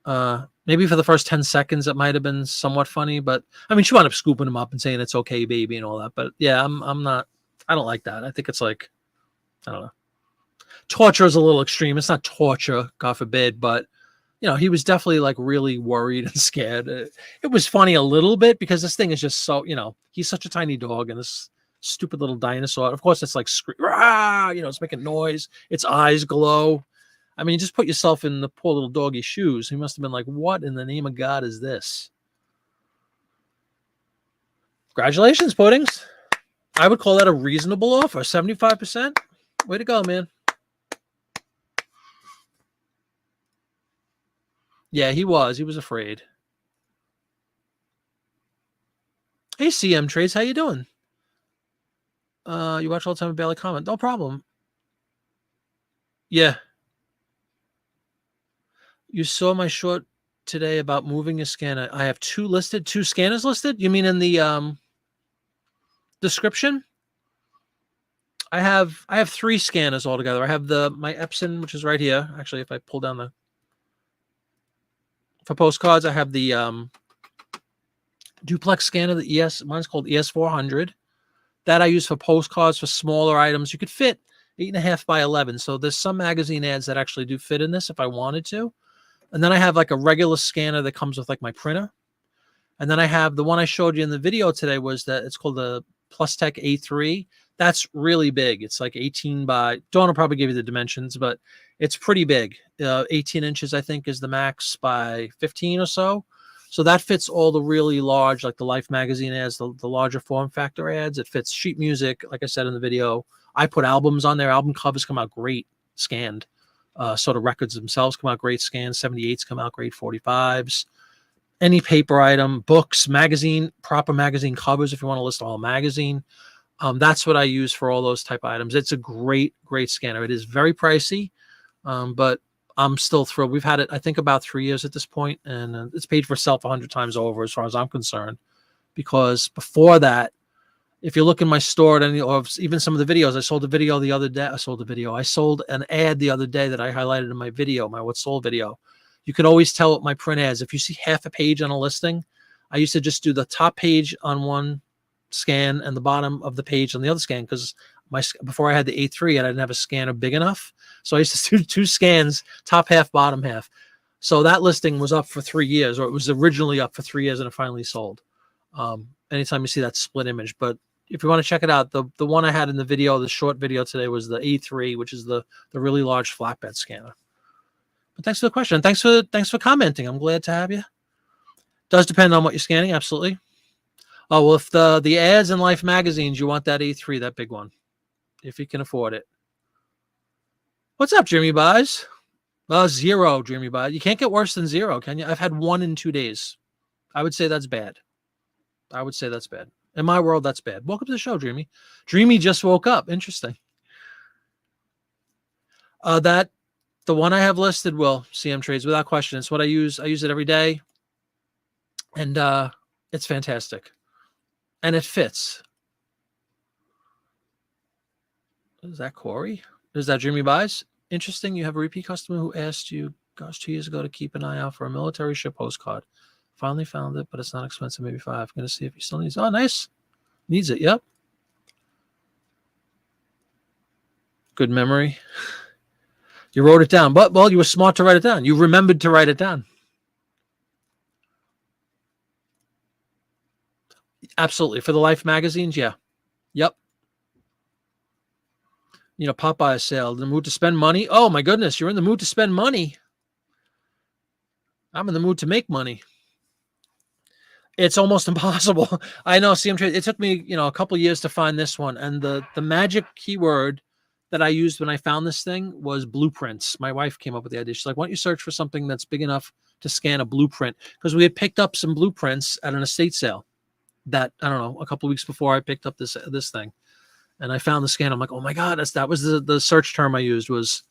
Maybe for the first 10 seconds it might have been somewhat funny, but I mean, she wound up scooping him up and saying it's okay, baby, and all that. But yeah, I'm not. I don't like that. I think it's like, I don't know. Torture is a little extreme. It's not torture, God forbid, but you know, he was definitely like really worried and scared. It was funny a little bit because this thing is just so, you know, he's such a tiny dog and this stupid little dinosaur. Of course, it's like, you know, it's making noise. Its eyes glow. I mean, just put yourself in the poor little doggy's shoes. He must have been like, what in the name of God is this? Congratulations, Puddings. I would call that a reasonable offer. 75%. Way to go, man. Yeah, he was. He was afraid. Hey, CM Trades, how you doing? You watch all the time and barely comment. No problem. Yeah. You saw my short today about moving a scanner. I have two scanners listed. You mean in the description? I have 3 scanners altogether. I have my Epson, which is right here. Actually, if I pull down for postcards, I have the duplex scanner, the ES. Mine's called ES400. That I use for postcards for smaller items. You could fit 8.5 by 11. So there's some magazine ads that actually do fit in this if I wanted to. And then I have like a regular scanner that comes with like my printer. And then I have the one I showed you in the video today was that it's called the PlusTech A3. That's really big. It's like 18 by, Dawn will probably give you the dimensions, but it's pretty big. 18 inches, I think, is the max by 15 or so. So that fits all the really large, like the Life magazine ads, the larger form factor ads. It fits sheet music, like I said in the video. I put albums on there. Album covers come out great scanned. So the records themselves come out great scanned. 78s come out great 45s. Any paper item, books, magazine, proper magazine covers if you want to list all magazine. That's what I use for all those type of items. It's a great, great scanner. It is very pricey, but I'm still thrilled. We've had it, I think, about 3 years at this point, and it's paid for itself 100 times over as far as I'm concerned. Because before that, if you look in my store or even some of the videos, I sold a video the other day. I sold an ad the other day that I highlighted in my video, my What's Sold video. You could always tell what my print ads. If you see half a page on a listing, I used to just do the top page on one scan and the bottom of the page on the other scan because before I had the A3 and I didn't have a scanner big enough. So I used to do 2 scans, top half, bottom half. So that listing was up for 3 years, or it was originally up for 3 years and it finally sold. Anytime you see that split image. But if you want to check it out, the one I had in the video, the short video today was the A3, which is the really large flatbed scanner. But thanks for the question. Thanks for commenting. I'm glad to have you. Does depend on what you're scanning, absolutely. Oh, well, if the ads in Life magazines, you want that A3, that big one, if you can afford it. What's up, Jimmy Buys? 0, Jimmy Buys. You can't get worse than 0, can you? I've had 1 in 2 days. I would say that's bad. In my world, that's bad. Welcome to the show, Dreamy. Dreamy just woke up. Interesting. The one I have listed, will CM Trades, without question. It's what I use. I use it every day. And it's fantastic. And it fits. Is that Corey? Is that Jimmy Buys? Interesting. You have a repeat customer who asked you, gosh, 2 years ago to keep an eye out for a military ship postcard. Finally found it, but it's not expensive. Maybe 5. Gonna see if he still needs. Oh, nice. Needs it. Yep. Good memory. You wrote it down, but well, you were smart to write it down. You remembered to write it down. Absolutely. For the Life magazines, yeah. Yep. You know, Popeye sale. In the mood to spend money. Oh my goodness, you're in the mood to spend money. I'm in the mood to make money. It's almost impossible. I know. CM Trade. It took me, a couple of years to find this one, and the magic keyword that I used when I found this thing was blueprints. My wife came up with the idea. She's like, "Why don't you search for something that's big enough to scan a blueprint?" Because we had picked up some blueprints at an estate sale. That I don't know, a couple of weeks before I picked up this thing, and I found the scan. I'm like, "Oh my god, that was the search term I used was,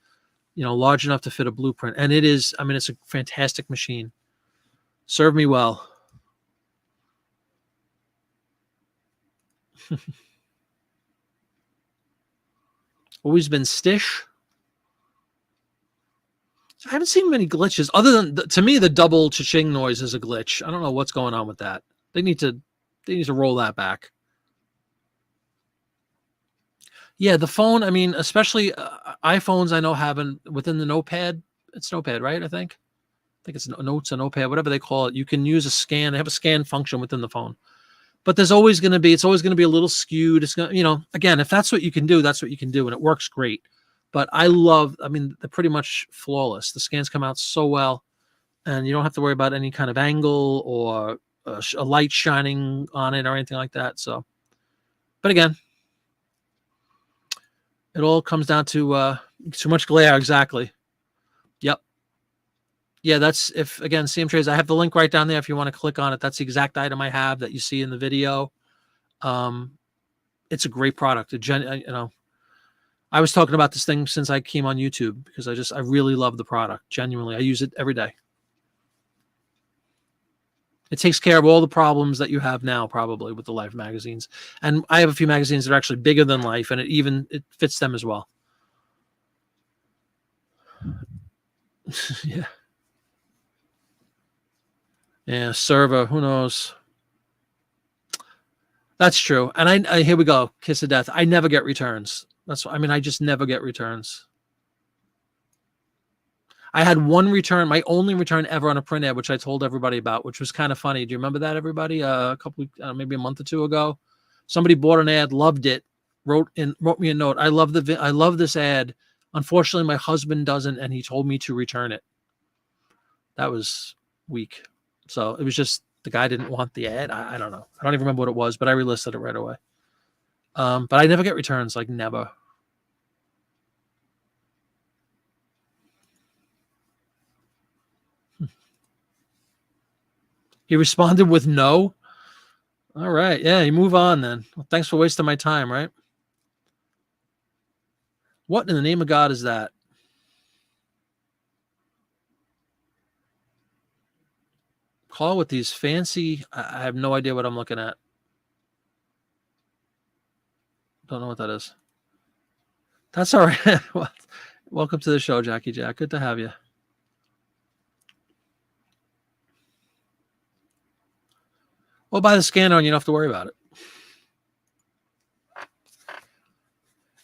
large enough to fit a blueprint." And it is. I mean, it's a fantastic machine. Served me well. Always been Stish. I haven't seen many glitches other than to me the double cha-ching noise is a glitch. I don't know what's going on with that. They need to roll that back. Yeah, the phone. I mean, especially iPhones. I know having within the notepad. It's notepad, right? I think it's notes and notepad, whatever they call it. You can use a scan. They have a scan function within the phone. But it's always going to be a little skewed. It's going to, again, if that's what you can do, that's what you can do. And it works great. But they're pretty much flawless. The scans come out so well, and you don't have to worry about any kind of angle or a light shining on it or anything like that. So, but again, it all comes down to too much glare. Exactly. Yep. Yeah, that's again, CM Trades, I have the link right down there if you want to click on it. That's the exact item I have that you see in the video. It's a great product. I was talking about this thing since I came on YouTube because I really love the product. Genuinely, I use it every day. It takes care of all the problems that you have now, probably with the Life magazines. And I have a few magazines that are actually bigger than Life, and it fits them as well. Yeah. Yeah, server, who knows? That's true. And I here we go, kiss of death. I never get returns. I just never get returns. I had one return, my only return ever on a print ad, which I told everybody about, which was kind of funny. Do you remember that, everybody? A couple, maybe a month or two ago, somebody bought an ad, loved it, wrote me a note. I love this ad. Unfortunately, my husband doesn't, and he told me to return it. That was weak. So it was just the guy didn't want the ad. I don't know. I don't even remember what it was, but I relisted it right away. But I never get returns, like never. He responded with no. All right. Yeah, you move on then. Well, thanks for wasting my time, right? What in the name of God is that? Call with these fancy. I have no idea what I'm looking at. Don't know what that is. That's all right. Welcome to the show, Jackie Jack. Good to have you. Well, buy the scanner and you don't have to worry about it.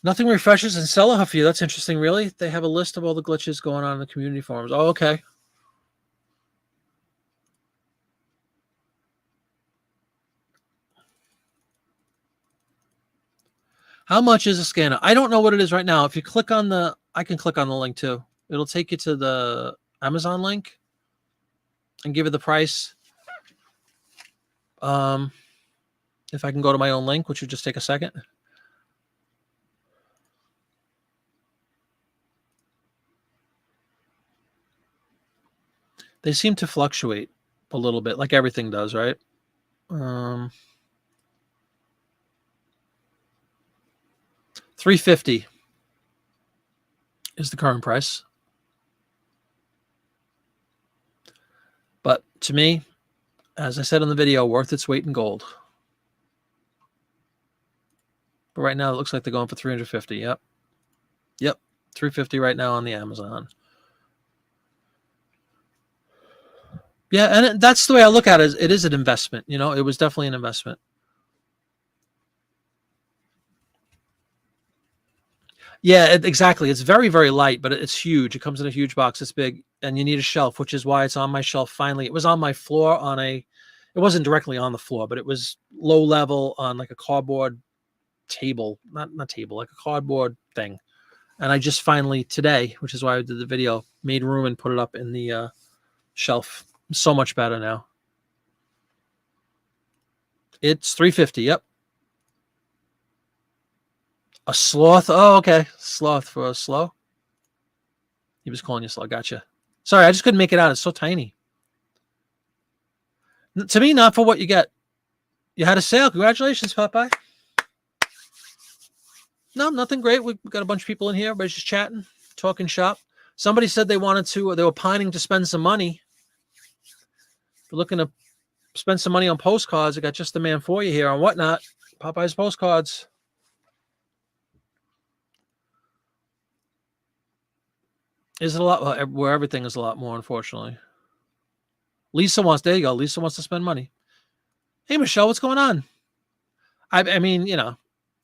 Nothing refreshes in Selaha for you. That's interesting, really. They have a list of all the glitches going on in the community forums. Oh, okay. How much is a scanner? I don't know what it is right now. If you click on I can click on the link too. It'll take you to the Amazon link and give you the price. If I can go to my own link, which would just take a second. They seem to fluctuate a little bit, like everything does, right? $350 is the current price. But to me, as I said in the video, worth its weight in gold. But right now, it looks like they're going for $350. Yep. $350 right now on the Amazon. Yeah, and that's the way I look at it. It is an investment. You know, it was definitely an investment. Yeah, exactly. It's very, very light, but it's huge. It comes in a huge box. It's big, and you need a shelf, which is why it's on my shelf. Finally, it was on my floor on a. It wasn't directly on the floor, but it was low level on like a cardboard table, not table, like a cardboard thing. And I just finally today, which is why I did the video, made room and put it up in the shelf. So much better now. It's 350. Yep. A sloth. Oh, okay. Sloth for a slow. He was calling you slow. Gotcha. Sorry, I just couldn't make it out. It's so tiny. To me, not for what you get. You had a sale. Congratulations, Popeye. No, nothing great. We got a bunch of people in here. Everybody's just chatting, talking shop. Somebody said they were pining to spend some money. If you're looking to spend some money on postcards, I got just the man for you here on Whatnot. Popeye's postcards. Is it a lot? Where everything is a lot more, unfortunately. There you go. Lisa wants to spend money. Hey, Michelle, what's going on? I mean,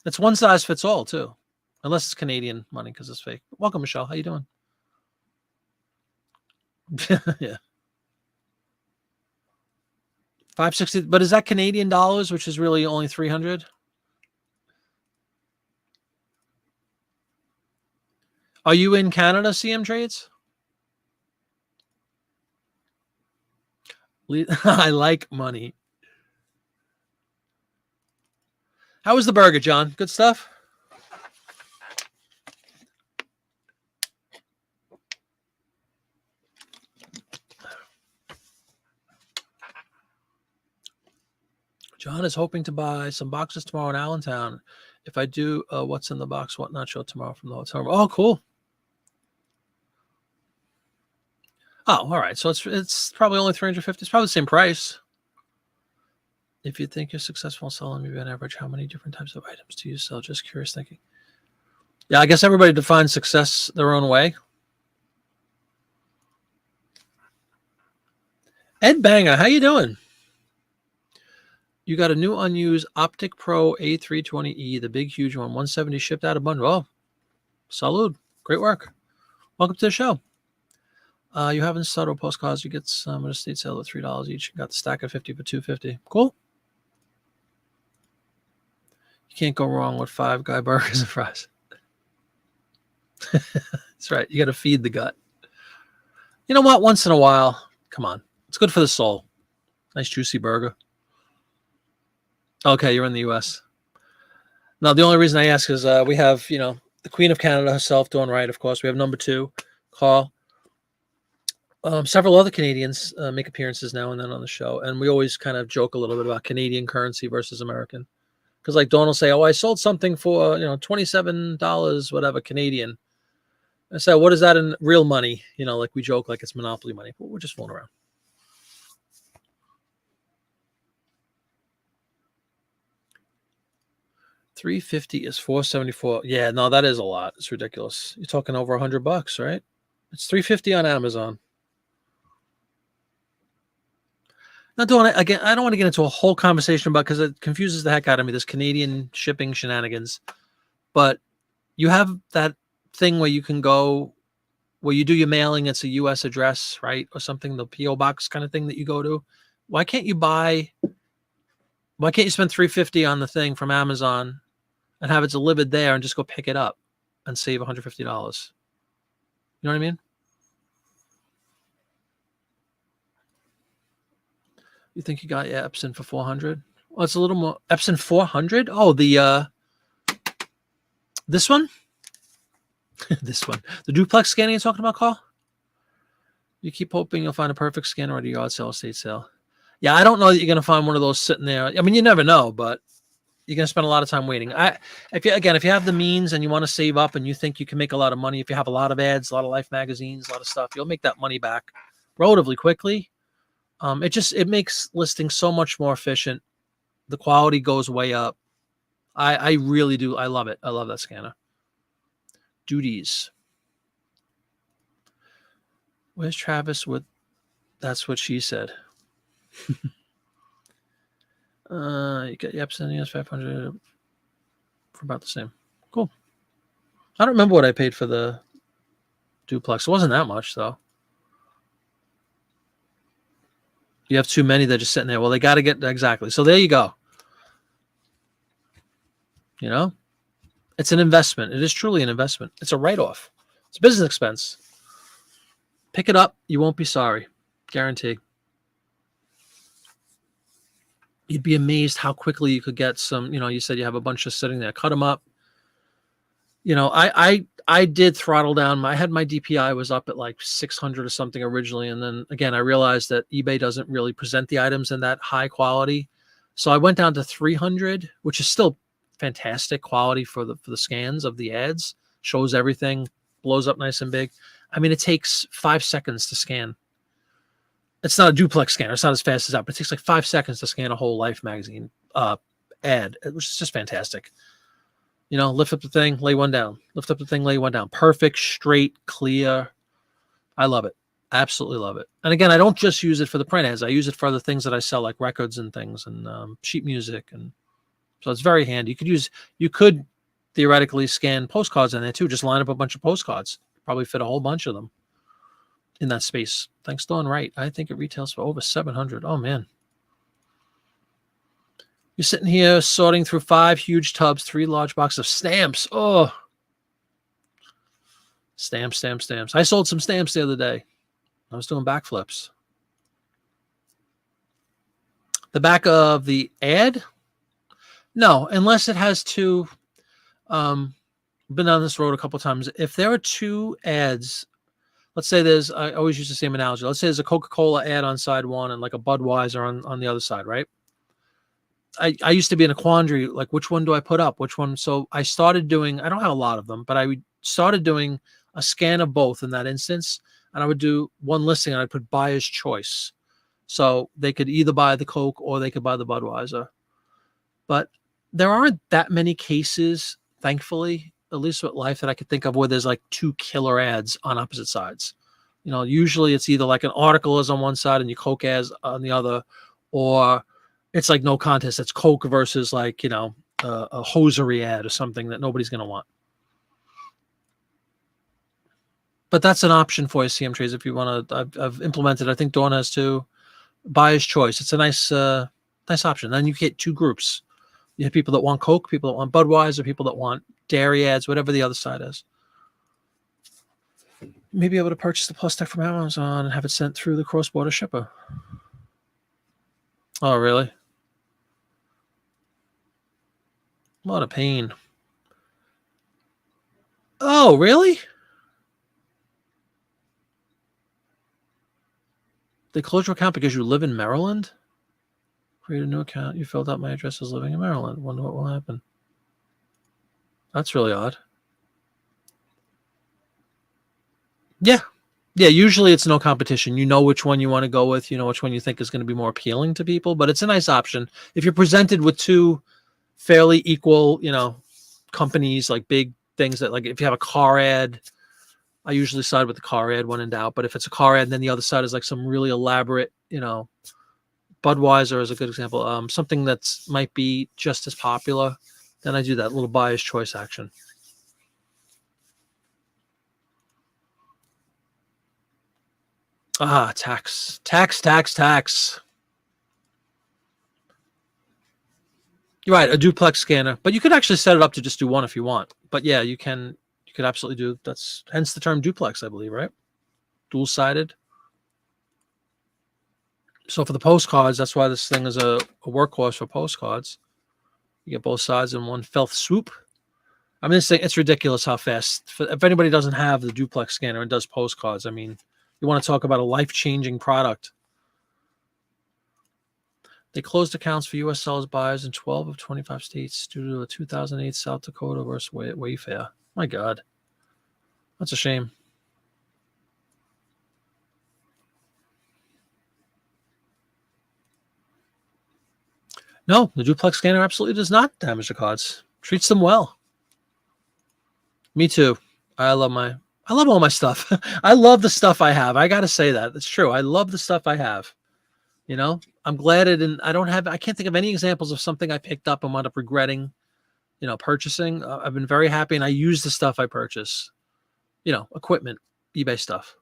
it's one size fits all, too. Unless it's Canadian money because it's fake. Welcome, Michelle. How you doing? Yeah. 560, but is that Canadian dollars, which is really only 300? Are you in Canada, CM Trades? I like money. How was the burger, John? Good stuff? John is hoping to buy some boxes tomorrow in Allentown. If I do, what's in the box, whatnot show tomorrow from the hotel room. Oh, cool. Oh, all right. So it's probably only 350. It's probably the same price. If you think you're successful in selling, maybe on average, how many different types of items do you sell? Just curious thinking. Yeah, I guess everybody defines success their own way. Ed Banger, how you doing? You got a new unused Optic Pro A320E, the big, huge one, 170 shipped out of bundle. Oh, salud. Great work. Welcome to the show. You haven't subtle postcards. You get some at a state sale at $3 each. You got the stack of 50 for $2.50. Cool. You can't go wrong with Five Guy burgers and fries. That's right. You got to feed the gut. You know what? Once in a while, come on. It's good for the soul. Nice juicy burger. Okay, you're in the U.S. Now, the only reason I ask is we have, the Queen of Canada herself doing right, of course. We have number 2, Carl. Several other Canadians make appearances now and then on the show, and we always kind of joke a little bit about Canadian currency versus American. Because like Dawn will say, oh, I sold something for, $27, whatever, Canadian. I said, what is that in real money? Like we joke like it's Monopoly money, but we're just fooling around. $350 is $474. Yeah, no, that is a lot. It's ridiculous. You're talking over $100, right? It's $350 on Amazon. Not doing it again. I don't want to get into a whole conversation about because it confuses the heck out of me. This Canadian shipping shenanigans, but you have that thing where you can go where you do your mailing. It's a U.S. address, right, or something. The PO box kind of thing that you go to. Why can't you spend $350 on the thing from Amazon and have it delivered there and just go pick it up and save $150? You know what I mean? You think you got your Epson for 400? Well, it's a little more. Epson 400? Oh, this one? This one. The duplex scanner you're talking about, Carl? You keep hoping you'll find a perfect scanner at a yard sale, estate sale. Yeah, I don't know that you're going to find one of those sitting there. I mean, you never know, but you're going to spend a lot of time waiting. If you have the means and you want to save up and you think you can make a lot of money, if you have a lot of ads, a lot of Life magazines, a lot of stuff, you'll make that money back relatively quickly. It makes listing so much more efficient. The quality goes way up. I really do. I love it. I love that scanner. Duties. Where's Travis with That's what she said. You get Epson 500 for about the same. Cool. I don't remember what I paid for the duplex. It wasn't that much, though. You have too many that are just sitting there. Well, they got to get exactly. So there you go. You know, it's an investment. It is truly an investment. It's a write-off. It's a business expense. Pick it up. You won't be sorry. Guarantee. You'd be amazed how quickly you could get some, you said you have a bunch of sitting there. Cut them up. I did throttle down. I had my DPI was up at like 600 or something originally. And then again, I realized that eBay doesn't really present the items in that high quality. So I went down to 300, which is still fantastic quality for the scans of the ads. Shows everything, blows up nice and big. I mean, it takes 5 seconds to scan. It's not a duplex scanner. It's not as fast as that, but it takes like 5 seconds to scan a whole Life magazine ad, which is just fantastic. Lift up the thing, lay one down. Lift up the thing, lay one down. Perfect, straight, clear. I love it. Absolutely love it. And again, I don't just use it for the print ads. I use it for other things that I sell, like records and things, and sheet music, and so it's very handy. You could theoretically scan postcards in there too. Just line up a bunch of postcards. Probably fit a whole bunch of them in that space. Thanks, Dawn Wright. I think it retails for over 700. Oh man. You're sitting here sorting through 5 huge tubs, 3 large boxes of stamps. Oh, stamps. I sold some stamps the other day. I was doing backflips. The back of the ad? No, unless it has 2. Been on this road a couple of times. If there are 2 ads, let's say I always use the same analogy. Let's say there's a Coca-Cola ad on side one and like a Budweiser on the other side, right? I used to be in a quandary, like which one do I put up? Which one? So I started doing, I don't have a lot of them, but I started doing a scan of both in that instance. And I would do one listing and I'd put buyer's choice. So they could either buy the Coke or they could buy the Budweiser. But there aren't that many cases, thankfully, at least with Life, that I could think of where there's like 2 killer ads on opposite sides. Usually it's either like an article is on one side and your Coke ads on the other, or it's like no contest. It's Coke versus like, a hosiery ad or something that nobody's going to want. But that's an option for you, CM Trades, if you want to. I've implemented, I think Dawn has too, buyer's choice. It's a nice option. Then you get 2 groups. You have people that want Coke, people that want Budweiser, people that want dairy ads, whatever the other side is. Maybe able to purchase the Plus Tech from Amazon and have it sent through the cross-border shipper. Oh, really? What a pain. Oh, really? They closed your account because you live in Maryland? Create a new account. You filled out my address as living in Maryland. Wonder what will happen. That's really odd. Yeah. Yeah, usually it's no competition. You know which one you want to go with. You know which one you think is going to be more appealing to people. But it's a nice option. If you're presented with 2 fairly equal, companies, like big things that, like if you have a car ad, I usually side with the car ad when in doubt. But if it's a car ad, then the other side is like some really elaborate, Budweiser is a good example. Something that's might be just as popular, then I do that little buyer's choice action. Tax. You're right, a duplex scanner, but you could actually set it up to just do one if you want. But yeah, you could absolutely do. That's hence the term duplex, I believe, right? Dual-sided. So for the postcards, that's why this thing is a workhorse for postcards. You get both sides in one fell swoop. I mean, this thing, it's ridiculous how fast. If anybody doesn't have the duplex scanner and does postcards, I mean, you want to talk about a life-changing product. They closed accounts for U.S. sellers buyers in 12 of 25 states due to a 2008 South Dakota versus Wayfair. My God. That's a shame. No, the duplex scanner absolutely does not damage the cards. Treats them well. Me too. I love my I love all my stuff. I love the stuff I have. I got to say that. It's true. I love the stuff I have. You know, I'm glad it didn't. I can't think of any examples of something I picked up and wound up regretting, purchasing. I've been very happy and I use the stuff I purchase, equipment, eBay stuff.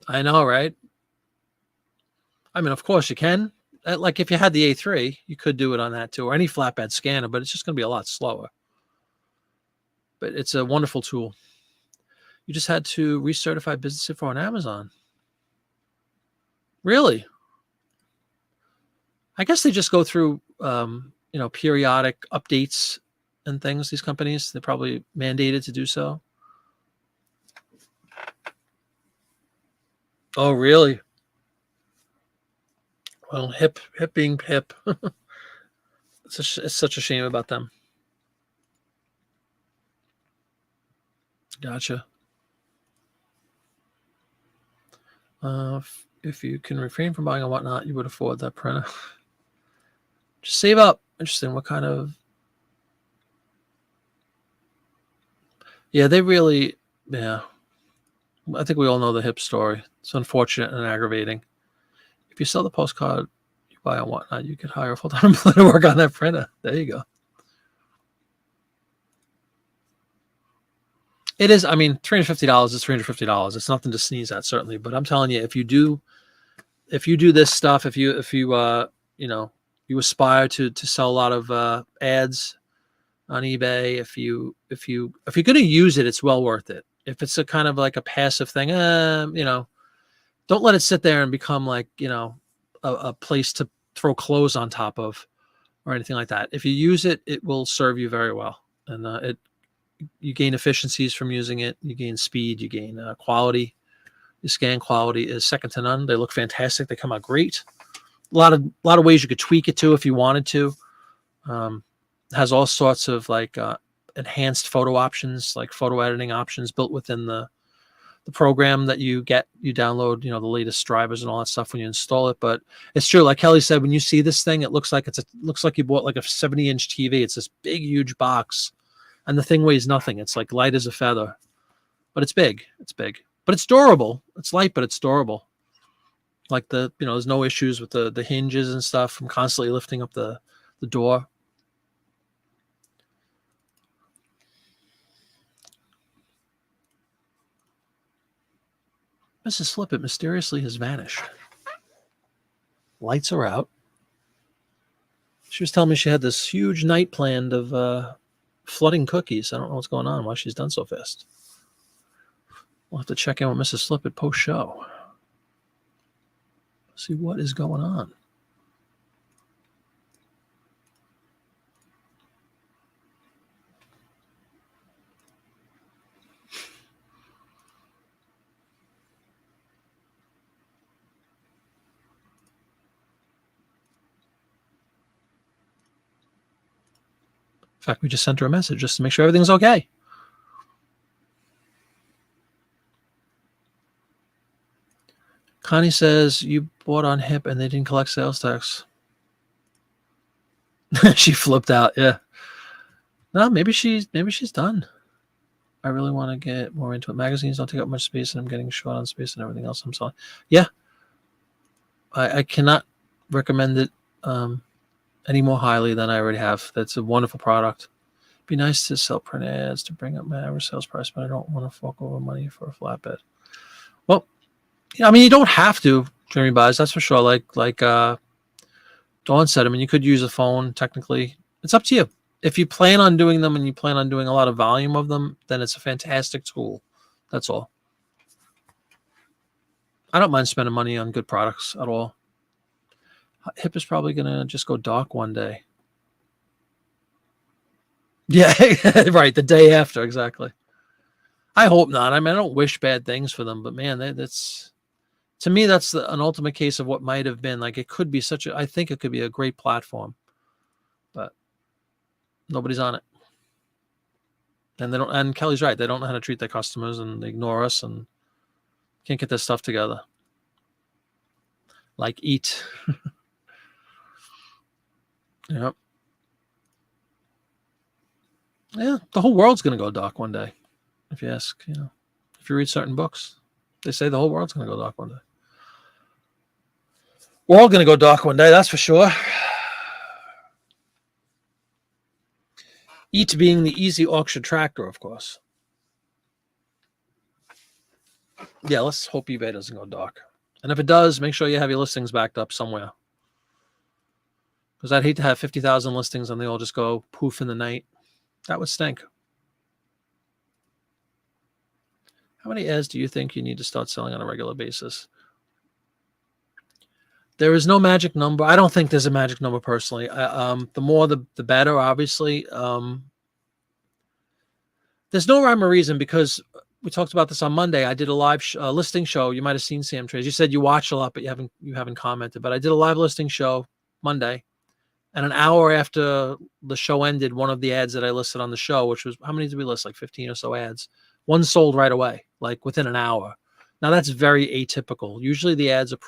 I know, right? I mean, of course you can. Like if you had the A3, you could do it on that too, or any flatbed scanner, but it's just going to be a lot slower. But it's a wonderful tool. You just had to recertify business info on Amazon. Really? I guess they just go through, periodic updates and things. These companies, they're probably mandated to do so. Oh, really? Well, hip being hip. It's such a shame about them. Gotcha. If you can refrain from buying and whatnot, you would afford that printer. Just save up. Interesting. What kind of? Yeah, they really. Yeah, I think we all know the hip story. It's unfortunate and aggravating. If you sell the postcard you buy and whatnot, you could hire a full-time employee to work on that printer. There you go. It is. I mean, $350 is $350. It's nothing to sneeze at, certainly. But I'm telling you, if you do this stuff, you aspire to sell a lot of ads on eBay, if you're going to use it, it's well worth it. If it's a kind of like a passive thing, don't let it sit there and become like a place to throw clothes on top of or anything like that. If you use it, it will serve you very well, and you gain efficiencies from using it. You gain speed. You gain quality. The scan quality is second to none. They look fantastic. They come out great. A lot of ways you could tweak it to if you wanted to. Has all sorts of like enhanced photo options, like photo editing options built within the program that you download, the latest drivers and all that stuff when you install it. But it's true, like Kelly said, when you see this thing, it looks like you bought like a 70-inch TV. It's this big, huge box, and the thing weighs nothing. It's like light as a feather, but it's big. It's big, but it's durable. It's light, but it's durable. Like there's no issues with the hinges and stuff from constantly lifting up the door. Mrs. Flippet mysteriously has vanished. Lights are out. She was telling me she had this huge night planned of flooding cookies. I don't know what's going on, why she's done so fast. We'll have to check in with Mrs. Flippet post-show. See what is going on. In fact, we just sent her a message just to make sure everything's okay. Connie says you bought on Hip and they didn't collect sales tax. She flipped out. Yeah. No, maybe she's done. I really want to get more into it. Magazines don't take up much space, and I'm getting short on space and everything else I'm selling. Yeah. I cannot recommend it any more highly than I already have. That's a wonderful product. Be nice to sell print ads to bring up my average sales price, but I don't want to fork over money for a flatbed. Well, I mean, you don't have to, Jeremy buys, that's for sure. Like Dawn said, I mean, you could use a phone technically. It's up to you. If you plan on doing them and you plan on doing a lot of volume of them, then it's a fantastic tool. That's all. I don't mind spending money on good products at all. Hip is probably going to just go dark one day. Yeah, right. The day after, exactly. I hope not. I mean, I don't wish bad things for them, but man, that's to me, that's an ultimate case of what might have been. Like it could be I think it could be a great platform, but nobody's on it. And they don't, and Kelly's right. They don't know how to treat their customers and they ignore us and can't get their stuff together. Like eat. Yep. Yeah, the whole world's going to go dark one day. If you ask, if you read certain books, they say the whole world's going to go dark one day. We're all going to go dark one day, that's for sure. Eat being the easy auction tractor, of course. Yeah, let's hope eBay doesn't go dark. And if it does, make sure you have your listings backed up somewhere. Because I'd hate to have 50,000 listings and they all just go poof in the night. That would stink. How many ads do you think you need to start selling on a regular basis? There is no magic number. I don't think there's a magic number personally. The more, the better, obviously. There's no rhyme or reason because we talked about this on Monday. I did a live listing show. You might have seen Sam Trades. You said you watch a lot, but you haven't commented. But I did a live listing show Monday. And an hour after the show ended, one of the ads that I listed on the show, which was, how many did we list? Like 15 or so ads. One sold right away, like within an hour. Now that's very atypical. Usually the ads are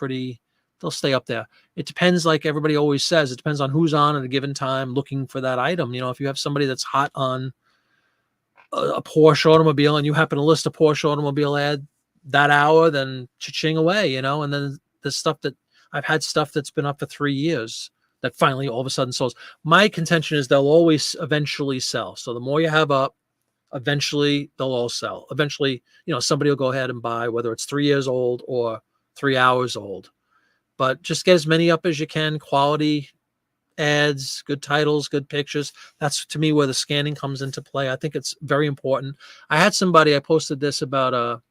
they'll stay up there. It depends, like everybody always says, it depends on who's on at a given time looking for that item. If you have somebody that's hot on a Porsche automobile and you happen to list a Porsche automobile ad that hour, then cha-ching away, and then the stuff that I've had stuff that's been up for 3 years that finally all of a sudden sells. My contention is they'll always eventually sell. So the more you have up, eventually they'll all sell. Eventually, somebody will go ahead and buy, whether it's 3 years old or 3 hours old. But just get as many up as you can, quality ads, good titles, good pictures. That's, to me, where the scanning comes into play. I think it's very important. I posted this about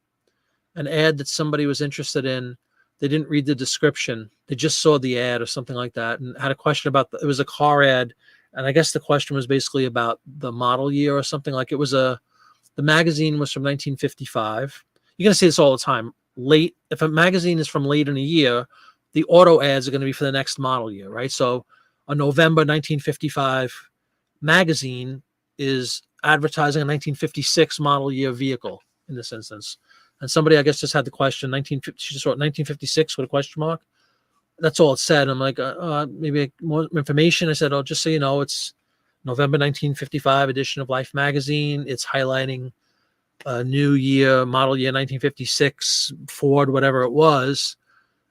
an ad that somebody was interested in. They didn't read the description. They just saw the ad or something like that and had a question about it was a car ad. And I guess the question was basically about the model year or something. Like the magazine was from 1955. You're going to see this all the time. If a magazine is from late in a year, the auto ads are going to be for the next model year, right? So a November 1955 magazine is advertising a 1956 model year vehicle in this instance. And somebody, I guess, just had the question, she just wrote 1956 with a question mark. That's all it said. I'm like, maybe more information. I said, oh, just so you know, it's November 1955 edition of Life magazine. It's highlighting a new year, model year 1956 Ford, whatever it was.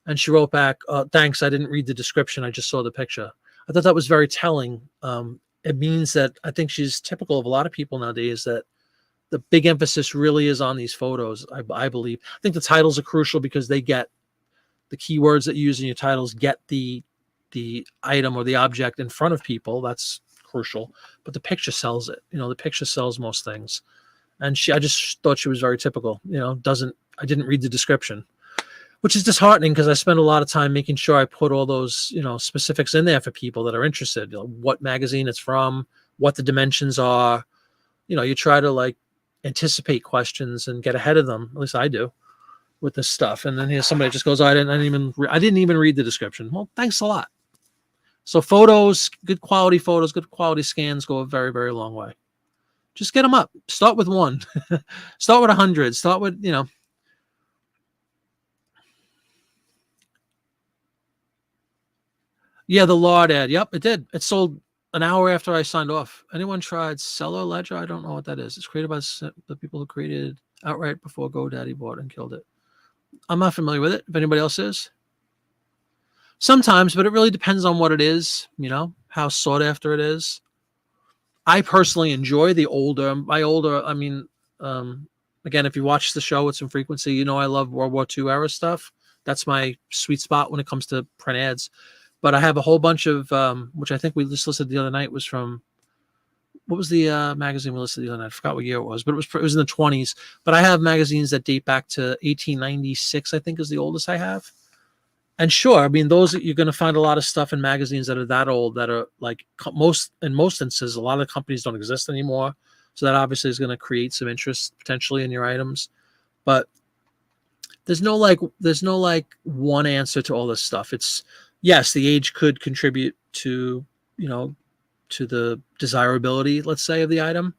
And she wrote back, thanks, I didn't read the description. I just saw the picture. I thought that was very telling. It means that I think she's typical of a lot of people nowadays, that the big emphasis really is on these photos, I believe. I think the titles are crucial because they get the keywords that you use in your titles, get the item or the object in front of people. That's crucial. But the picture sells it. The picture sells most things. And I just thought she was very typical. I didn't read the description, which is disheartening because I spend a lot of time making sure I put all those, specifics in there for people that are interested. What magazine it's from, what the dimensions are. You try to anticipate questions and get ahead of them. At least I do with this stuff. And then here's somebody just goes, I didn't even read the description. Well, thanks a lot. So photos, good quality scans go a very, very long way. Just get them up. Start with one. Start with 100. Start with, Yeah, the Lard ad. Yep, it did. It sold an hour after I signed off. Anyone tried Seller Ledger? I don't know what that is. It's created by the people who created outright before GoDaddy bought and killed it. I'm not familiar with it. If anybody else is. Sometimes, but it really depends on what it is, how sought after it is. I personally enjoy the older. I mean, again, if you watch the show with some frequency, I love World War II era stuff. That's my sweet spot when it comes to print ads. But I have a whole bunch of, which I think we just listed the other night, was from, what was the magazine we listed the other night? I forgot what year it was, but it was in the 20s. But I have magazines that date back to 1896, I think is the oldest I have. And sure, I mean, you're going to find a lot of stuff in magazines that are that old that are in most instances, a lot of companies don't exist anymore. So that obviously is going to create some interest potentially in your items. But there's no one answer to all this stuff. It's, yes, the age could contribute to, to the desirability, let's say, of the item.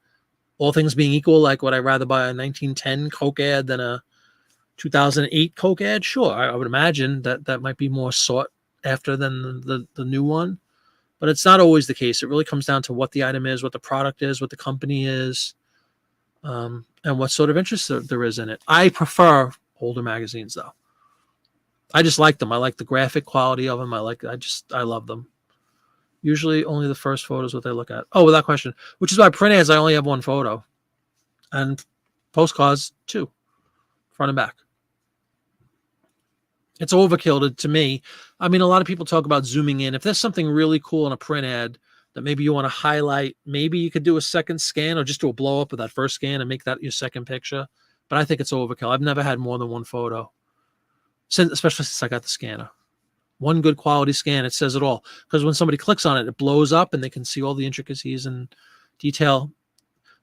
All things being equal, would I rather buy a 1910 Coke ad than a 2008 Coke ad? Sure, I would imagine that might be more sought after than the new one. But it's not always the case. It really comes down to what the item is, what the product is, what the company is, and what sort of interest there is in it. I prefer older magazines, though. I just like them. I like the graphic quality of them. I love them. Usually only the first photo is what they look at. Oh, without question. Which is why print ads, I only have one photo. And postcards, 2, front and back. It's overkill to me. I mean, a lot of people talk about zooming in. If there's something really cool in a print ad that maybe you want to highlight, maybe you could do a second scan or just do a blow up of that first scan and make that your second picture. But I think it's overkill. I've never had more than one photo, especially since I got the scanner. One good quality scan, it says it all. Because when somebody clicks on it, it blows up and they can see all the intricacies and detail.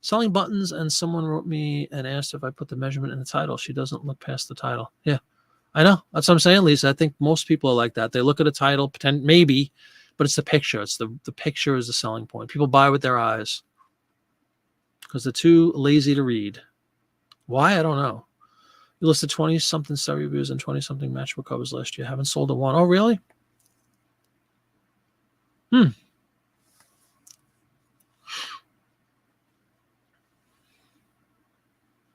Selling buttons, and someone wrote me and asked if I put the measurement in the title. She doesn't look past the title. Yeah, I know. That's what I'm saying, Lisa. I think most people are like that. They look at a title, pretend maybe, but it's the picture. It's the picture is the selling point. People buy with their eyes because they're too lazy to read. Why? I don't know. You listed 20-something star reviews and 20-something matchbook covers last year. Haven't sold a one. Oh, really?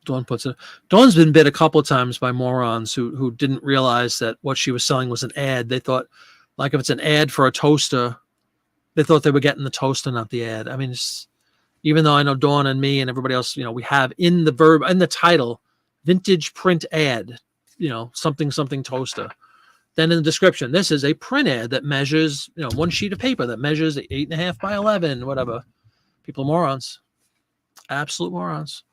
Dawn puts it. Dawn's been bit a couple of times by morons who didn't realize that what she was selling was an ad. They thought, like, if it's an ad for a toaster, they thought they were getting the toaster, not the ad. I mean, even though I know Dawn and me and everybody else, we have in the title, vintage print ad, something toaster. Then in the description, this is a print ad that measures, one sheet of paper that measures 8.5 by 11, whatever. People are morons. Absolute morons.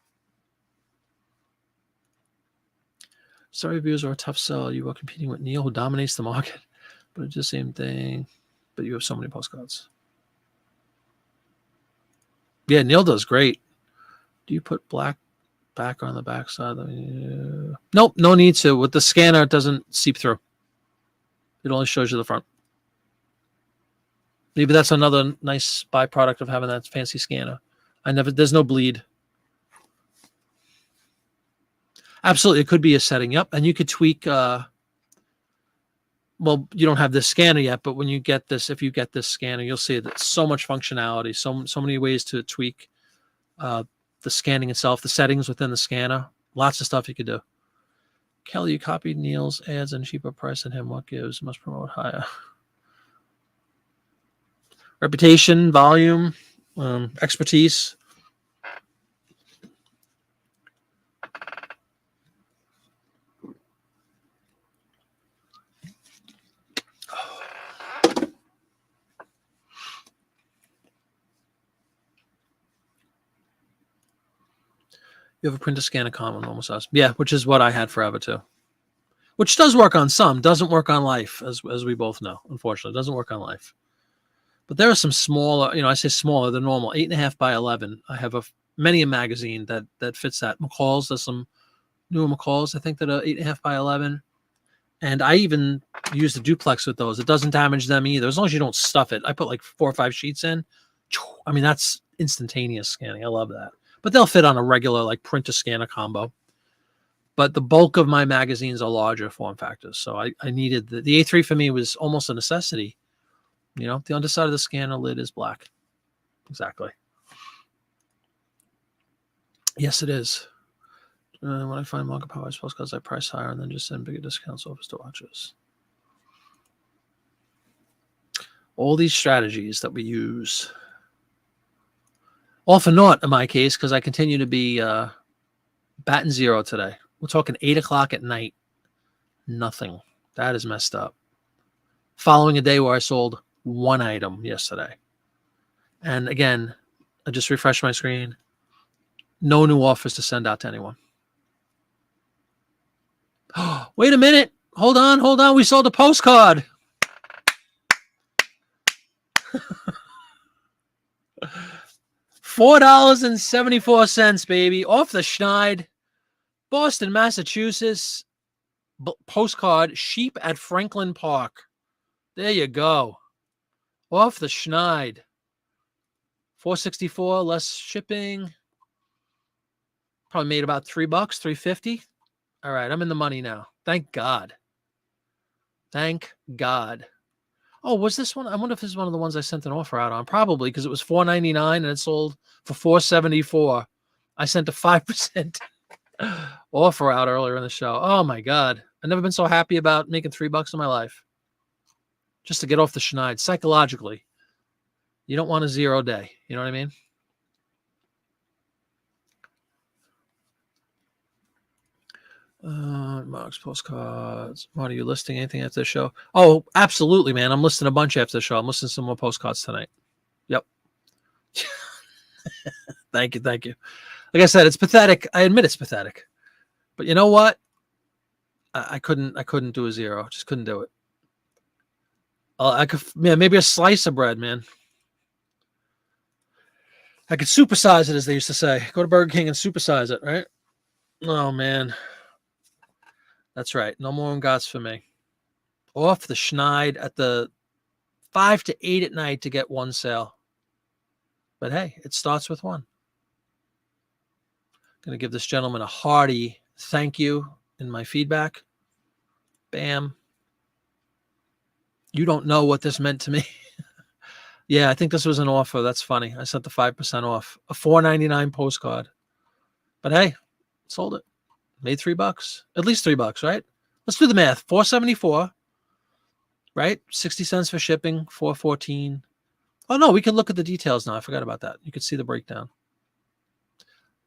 Star reviews are a tough sell. You are competing with Neil, who dominates the market, but it's the same thing. But you have so many postcards. Yeah, Neil does great. Do you put black back on the back side? Nope, no need to. With the scanner, it doesn't seep through. It only shows you the front. Maybe that's another nice byproduct of having that fancy scanner. There's no bleed. Absolutely, it could be a setting. Yep, and you could tweak. Well, you don't have this scanner yet, but when you get this, if you get this scanner, you'll see that so much functionality, so many ways to tweak the scanning itself, the settings within the scanner. Lots of stuff you could do. Kelly, you copied Neil's ads and cheaper price than him. What gives? Must promote higher. Reputation, volume, expertise. You have a print to scan a common almost us. Yeah, which is what I had forever too. Which does work on some, doesn't work on life, as we both know. Unfortunately, it doesn't work on life. But there are some smaller, I say smaller than normal, 8.5 by 11. I have many a magazine that fits that. McCall's, there's some newer McCall's, I think, that are 8.5 by 11. And I even use the duplex with those. It doesn't damage them either, as long as you don't stuff it. I put like 4 or 5 sheets in. I mean, that's instantaneous scanning. I love that. But they'll fit on a regular like print to scanner combo. But the bulk of my magazines are larger form factors. So I needed the A3 for me was almost a necessity. The underside of the scanner lid is black. Exactly. Yes, it is. When I find Market Powers postcards, I price higher and then just send bigger discounts over to watches. All these strategies that we use. All for naught in my case, because I continue to be batting zero today. We're talking 8 o'clock at night. Nothing. That is messed up. Following a day where I sold one item yesterday. And again, I just refreshed my screen. No new offers to send out to anyone. Wait a minute. Hold on. We sold a postcard. $4.74, baby. Off the schneid. Boston, Massachusetts. Postcard. Sheep at Franklin Park. There you go. Off the schneid. $4.64, less shipping. Probably made about $3, $3.50. All right, I'm in the money now. Thank God. Thank God. Oh, was this one? I wonder if this is one of the ones I sent an offer out on. Probably, because it was $4.99 and it sold for $4.74. I sent a 5% offer out earlier in the show. Oh my God. I've never been so happy about making $3 in my life. Just to get off the schneid psychologically. You don't want a 0 day. You know what I mean? Mark's postcards. What, are you listing anything after the show? Oh, absolutely, man. I'm listing a bunch after the show. I'm listing some more postcards tonight. Yep. Thank you. Like I said, it's pathetic. I admit it's pathetic. But you know what? I couldn't do a 0. Just couldn't do it. I could, man, maybe a slice of bread, man. I could supersize it, as they used to say. Go to Burger King and supersize it, right? Oh, man. That's right. No more Ungats for me. Off the schneid at the 5 to 8 at night to get one sale. But hey, it starts with one. Going to give this gentleman a hearty thank you in my feedback. Bam. You don't know what this meant to me. Yeah, I think this was an offer. That's funny. I sent the 5% off. A $4.99 postcard. But hey, sold it. Made $3. At least $3, right? Let's do the math. $4.74, right? 60 cents for shipping, $4.14. Oh no, we can look at the details now. I forgot about that. You can see the breakdown.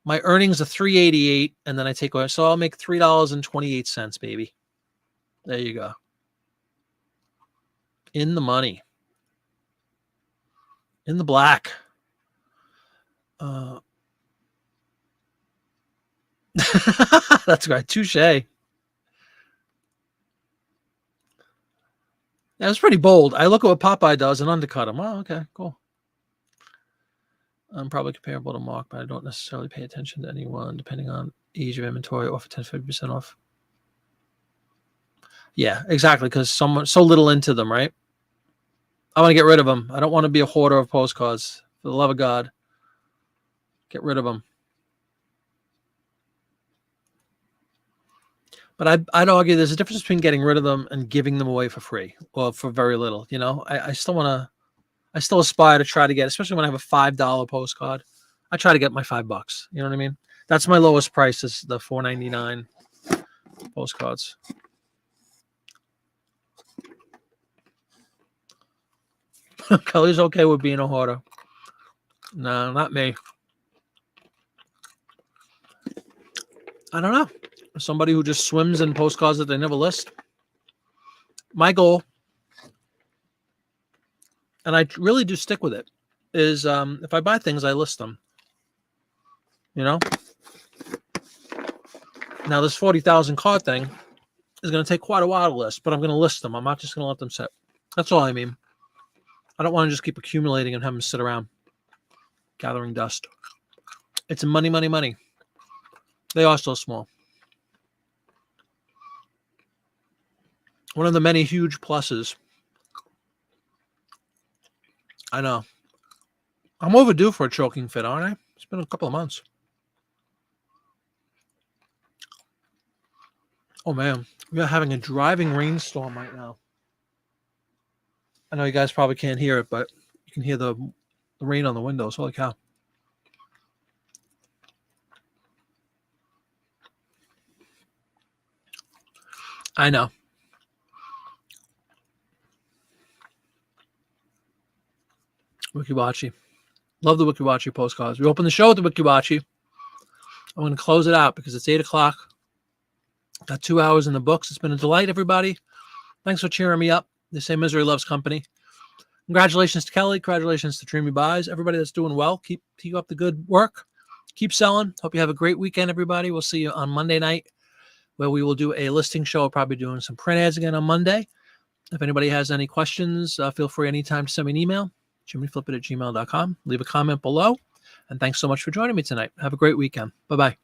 My earnings are $3.88, and then I take away, so I'll make $3.28, baby. There you go. In the money. In the black. That's right. Touche. That was pretty bold. I look at what Popeye does and undercut him. Oh, okay, cool. I'm probably comparable to Mark, but I don't necessarily pay attention to anyone depending on age of inventory. Offer 10-50% off. Yeah, exactly, because someone so little into them, right? I want to get rid of them. I don't want to be a hoarder of postcards. For the love of God, get rid of them. But I'd argue there's a difference between getting rid of them and giving them away for free or for very little. You know, I still aspire to try to get, especially when I have a $5 postcard. I try to get my $5. You know what I mean? That's my lowest price is the $4.99 postcards. Kelly's okay with being a hoarder. No, not me. I don't know. Somebody who just swims in postcards that they never list. My goal, and I really do stick with it, is if I buy things, I list them. You know? Now, this 40,000 card thing is going to take quite a while to list, but I'm going to list them. I'm not just going to let them sit. That's all I mean. I don't want to just keep accumulating and have them sit around gathering dust. It's money, money, money. They are so small. One of the many huge pluses. I know. I'm overdue for a choking fit, aren't I? It's been a couple of months. Oh, man. We are having a driving rainstorm right now. I know you guys probably can't hear it, but you can hear the rain on the windows. Holy cow. I know. Wikiwachi. Love the Wikiwachi postcards. We open the show with the Wikiwachi. I'm going to close it out because it's 8 o'clock. Got 2 hours in the books. It's been a delight, everybody. Thanks for cheering me up. They say misery loves company. Congratulations to Kelly. Congratulations to Dreamy Buys. Everybody that's doing well, keep up the good work. Keep selling. Hope you have a great weekend, everybody. We'll see you on Monday night where we will do a listing show. We'll probably doing some print ads again on Monday. If anybody has any questions, feel free anytime to send me an email. JiminyFlipIt@gmail.com. Leave a comment below. And thanks so much for joining me tonight. Have a great weekend. Bye-bye.